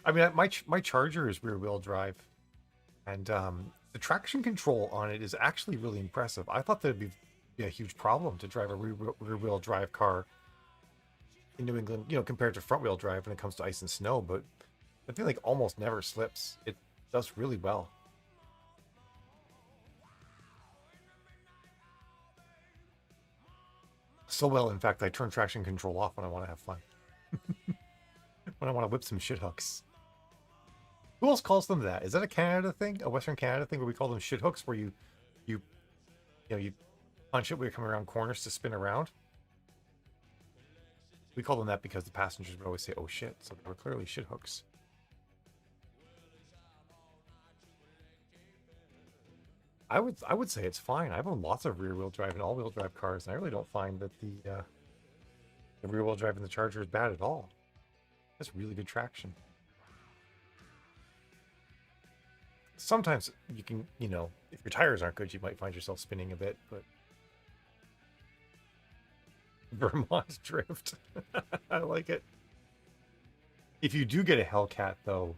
I mean, my Charger is rear-wheel drive, and the traction control on it is actually really impressive. I thought that'd be a huge problem to drive a rear-wheel drive car in New England, you know, compared to front-wheel drive when it comes to ice and snow. But I feel like almost never slips. It does really well. So well, in fact, I turn traction control off when I want to have fun. When I want to whip some shit hooks. Who else calls them that? Is that a Canada thing? A Western Canada thing where we call them shit hooks, where you punch it when you're coming around corners to spin around? We call them that because the passengers would always say, oh shit, so they were clearly shit hooks. I would say it's fine. I've owned lots of rear-wheel drive and all-wheel drive cars, and I really don't find that the rear-wheel drive in the Charger is bad at all. That's really good traction. Sometimes you can, you know, if your tires aren't good, you might find yourself spinning a bit, but Vermont drift. I like it. If you do get a Hellcat, though,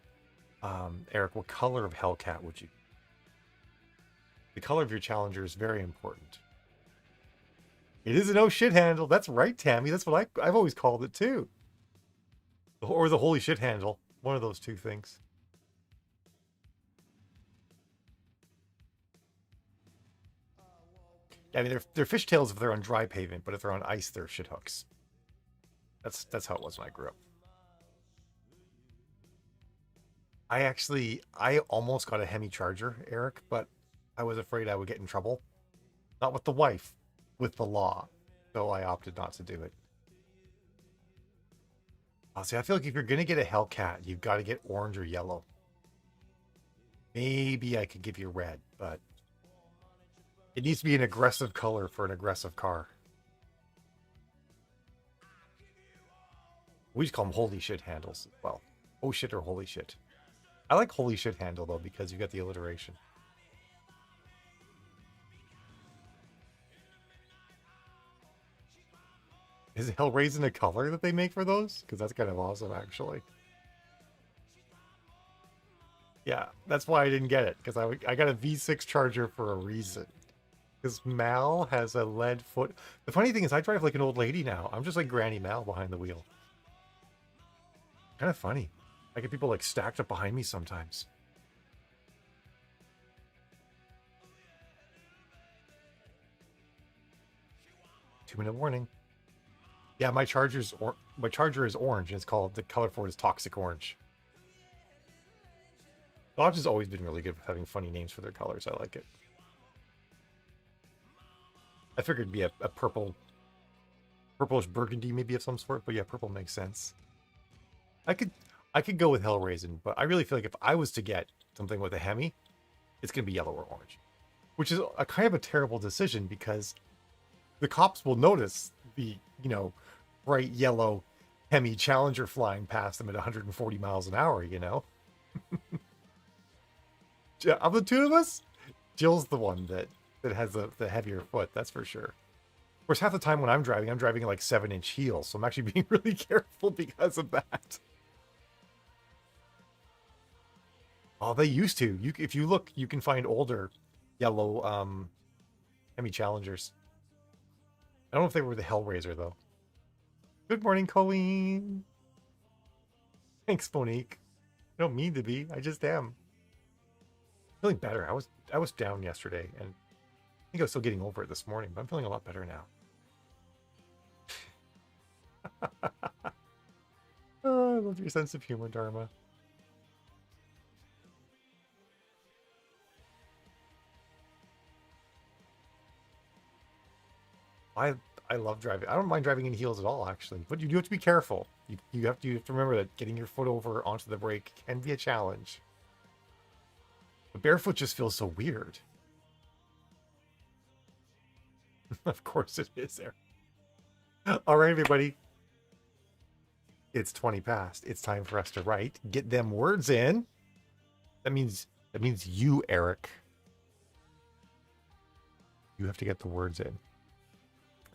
Eric, what color of Hellcat would you? The color of your Challenger is very important. It is an oh shit handle. That's right, Tammy. That's what I've always called it too. Or the holy shit handle. One of those two things. I mean, they're fishtails if they're on dry pavement, but if they're on ice, they're shit hooks. That's how it was when I grew up. I almost got a Hemi Charger, Eric, but I was afraid I would get in trouble. Not with the wife, with the law. So I opted not to do it. See, I feel like if you're going to get a Hellcat, you've got to get orange or yellow. Maybe I could give you red, but it needs to be an aggressive color for an aggressive car. We just call them holy shit handles as well. Oh shit or holy shit. I like holy shit handle, though, because you got the alliteration. Is Hellraisin a color that they make for those? Because that's kind of awesome, actually. Yeah, that's why I didn't get it. Because I got a V6 Charger for a reason. Because Mal has a lead foot. The funny thing is I drive like an old lady now. I'm just like Granny Mal behind the wheel. Kind of funny. I get people like stacked up behind me sometimes. Two-minute warning. Yeah, my Charger is orange, and it's called, the color for it is Toxic Orange. Dodge has always been really good with having funny names for their colors. I like it. I figured it'd be a purplish burgundy maybe of some sort, but yeah, purple makes sense. I could go with Hellraisin, but I really feel like if I was to get something with a Hemi, it's gonna be yellow or orange, which is a kind of a terrible decision because the cops will notice the, you know, bright yellow Hemi Challenger flying past them at 140 miles an hour, you know? Of the two of us, Jill's the one that has the heavier foot, that's for sure. Of course, half the time when I'm driving in like 7-inch heels, so I'm actually being really careful because of that. Oh, they used to. If you look, you can find older yellow Hemi Challengers. I don't know if they were the Hellraiser, though. Good morning, Colleen. Thanks, Monique. I don't mean to be. I just am. Feeling better. I was down yesterday, and I think I was still getting over it this morning, but I'm feeling a lot better now. Oh, I love your sense of humor, Dharma. I I love driving. I don't mind driving in heels at all, actually. But you do have to be careful. You have to remember that getting your foot over onto the brake can be a challenge. But barefoot just feels so weird. Of course it is there. All right, everybody. It's 20 past. It's time for us to write. Get them words in. That means you, Eric. You have to get the words in.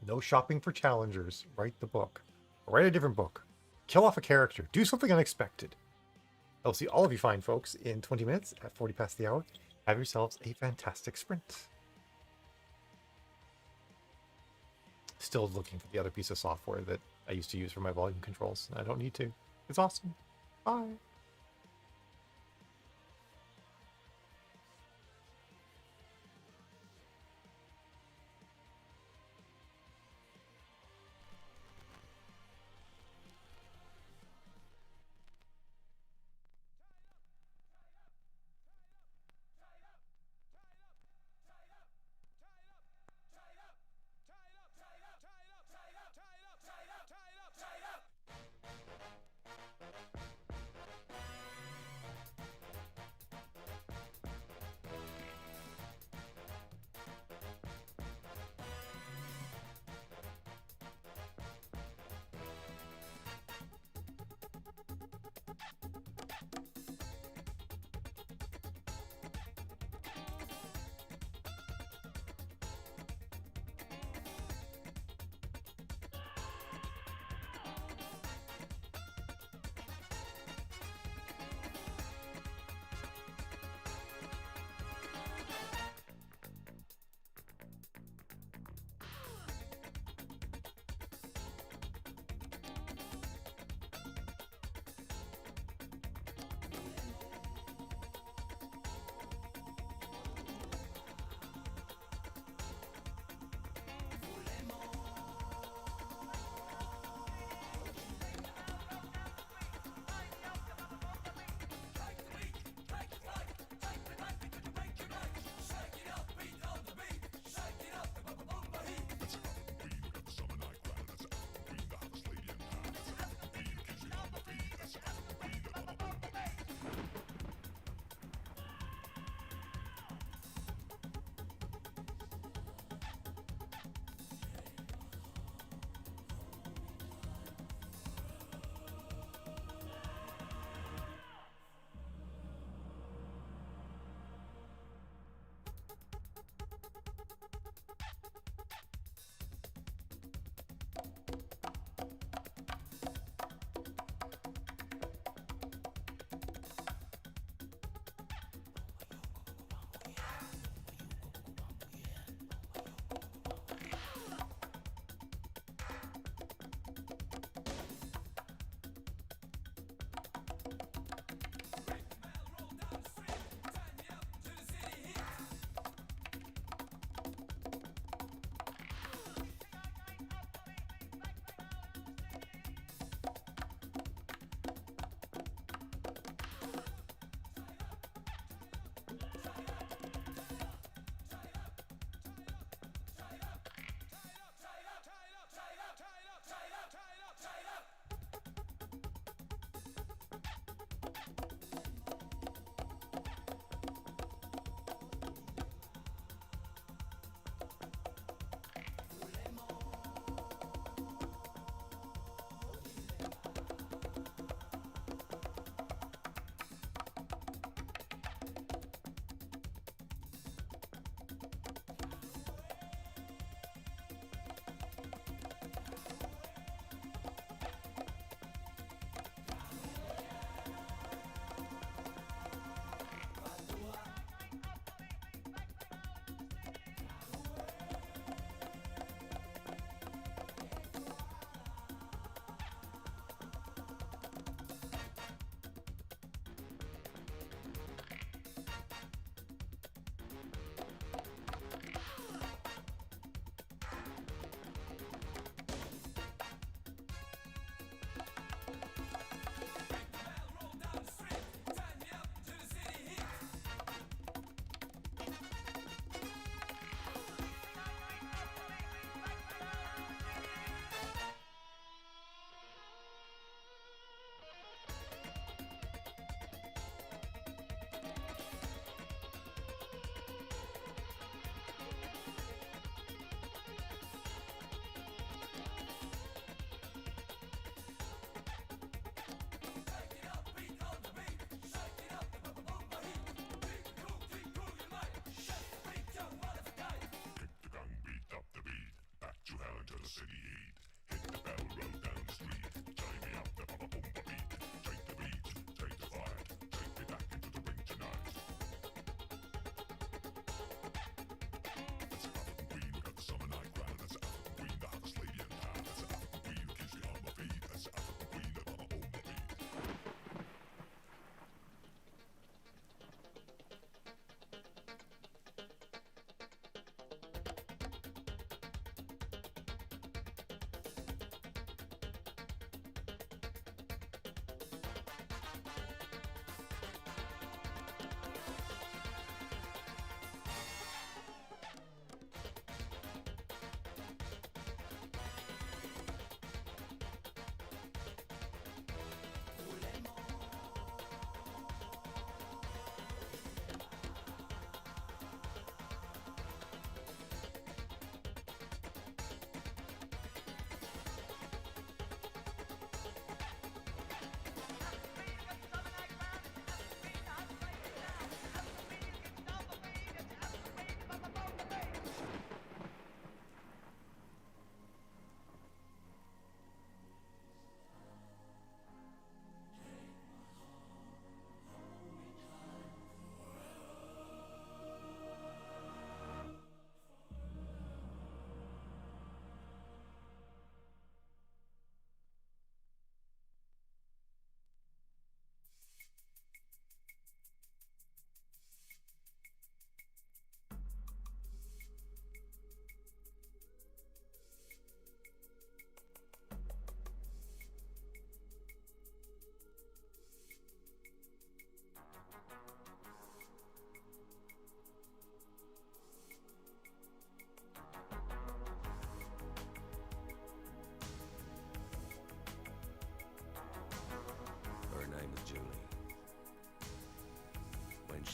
No shopping for challengers. Write the book. Or write a different book. Kill off a character. Do something unexpected. I'll see all of you fine folks in 20 minutes at 40 past the hour. Have yourselves a fantastic sprint. Still looking for the other piece of software that I used to use for my volume controls. I don't need to. It's awesome. Bye.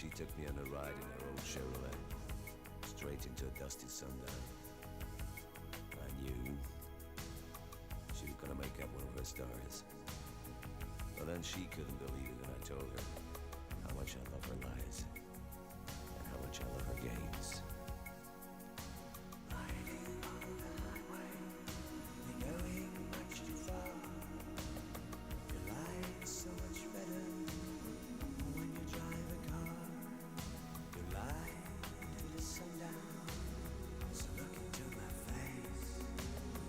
she took me on a ride in her old Chevrolet, straight into a dusty sundown. I knew she was gonna make up one of her stars. But then she couldn't believe it when I told her how much I love her lies and how much I love her games. Riding on the highway, we're going much too far. Your life's so much better when you drive a car. You lie to the sundown, so look into my face.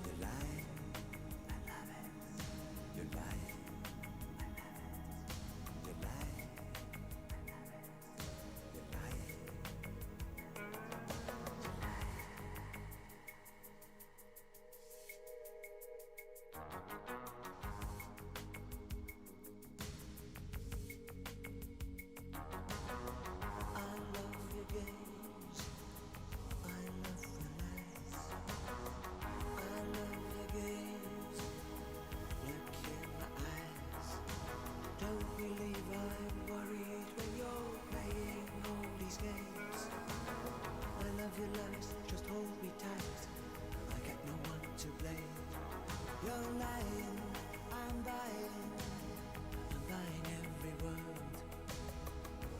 You lie, I love it. You lie, I love it. You lie, I love it. You lie. I love your games. I love your lies. I love your games. Look in my eyes. Don't believe I'm worried when you're playing all these games. I love your lies. Just hold me tight. I got no one to blame. You're lying. I'm buying. I'm buying every word.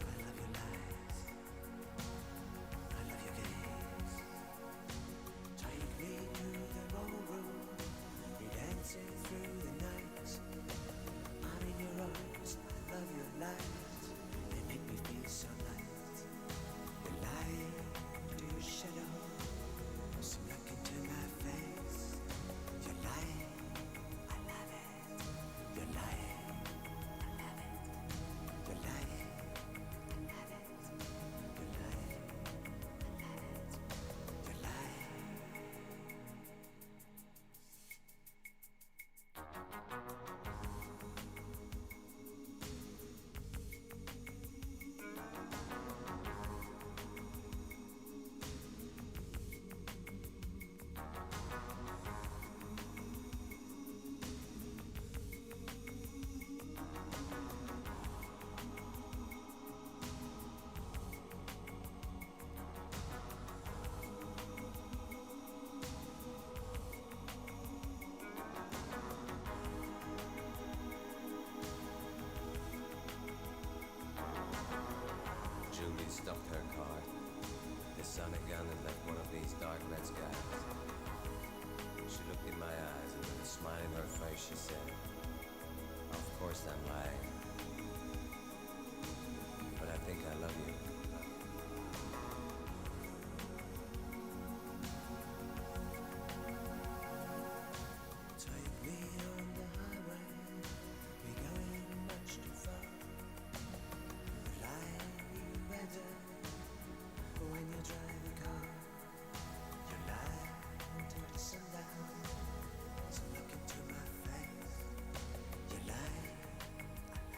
I love your lies. I love your games. Take me to the ballroom. You're dancing through the night. I'm in your arms. I love your light. They make me feel so light. You lie to your shadow. So look into my face. You lie. I love it. You lie. I love it. You lie. Julie stopped her car. The sun had gone and left one of these dark red skies. She looked in my eyes and with a smile in her face she said, "Of course I'm lying. But I think I love you." Take me on the highway. We're going much too far. Lying better when you drive a car. You lie until the sundown. So look into my face. You lie. I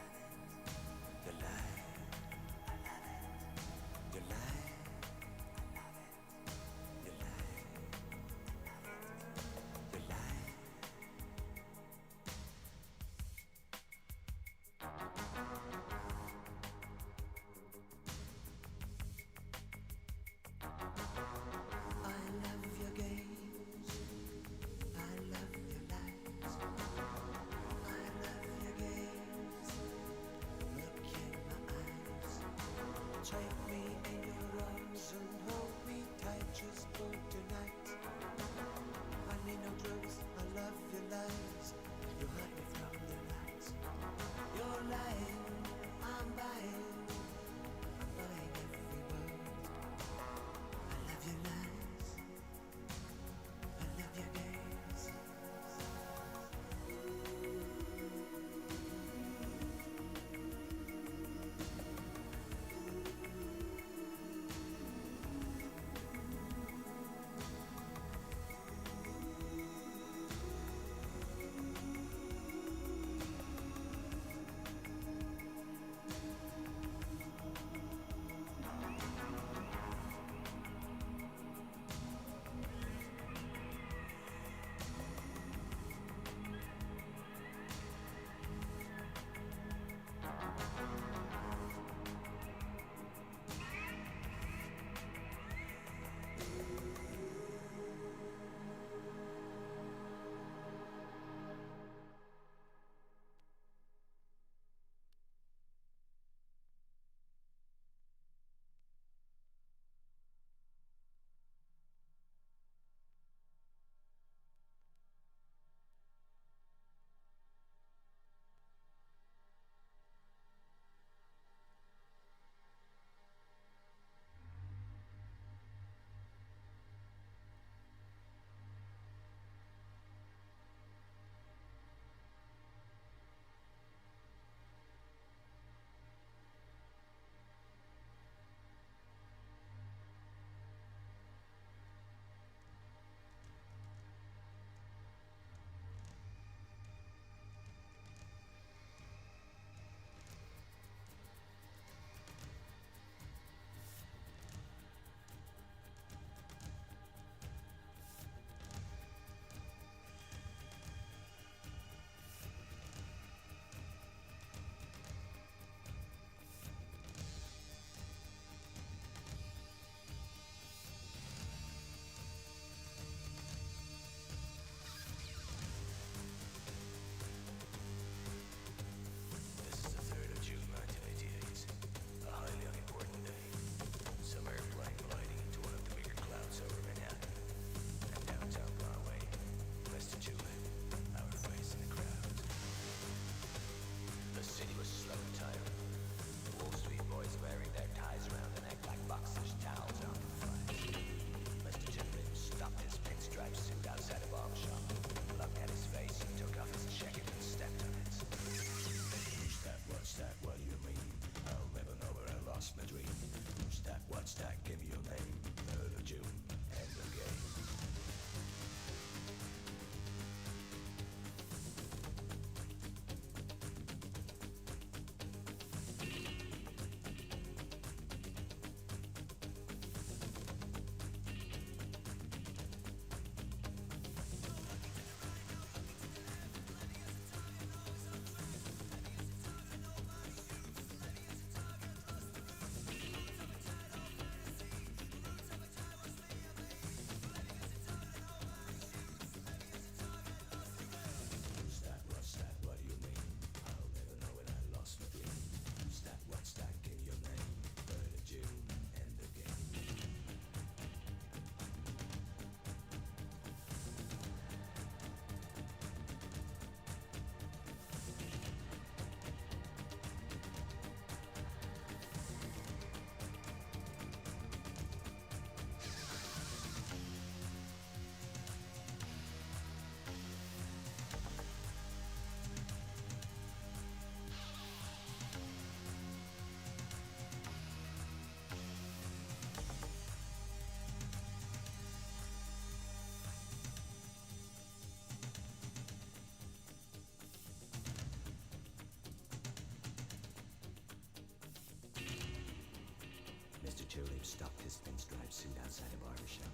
stopped his pinstripe suit outside a barber shop,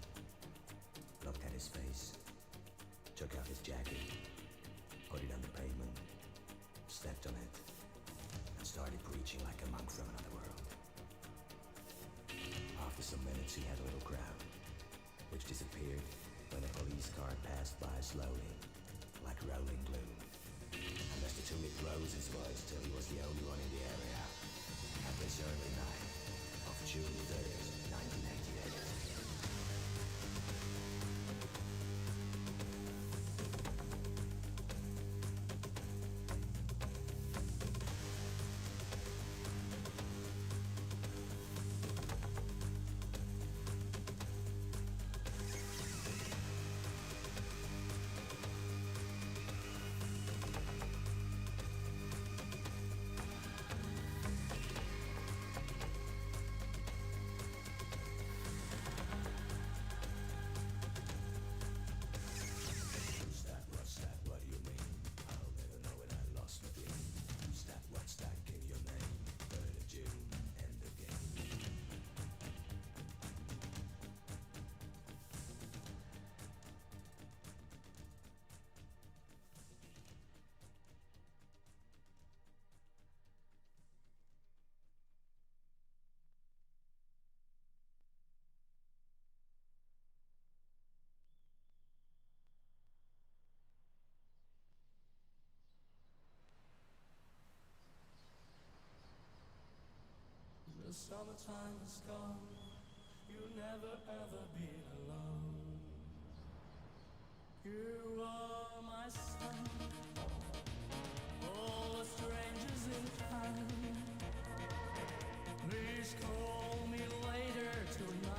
looked at his face, took out his jacket, put it on the pavement, stepped on it, and started preaching like a monk from another world. After some minutes he had a little crowd, which disappeared when a police car passed by slowly, like rolling glue. And Mr. Tulip rose his voice till he was the only one in the area. At this early night of June 3rd, 1988. What's that, what do you mean? I'll never know when I lost my dream. What's that, give your name. 3rd of June, end of game. The summertime is gone, you'll never ever be alone. You are my sun, all the strangers in town. Please call me later tonight.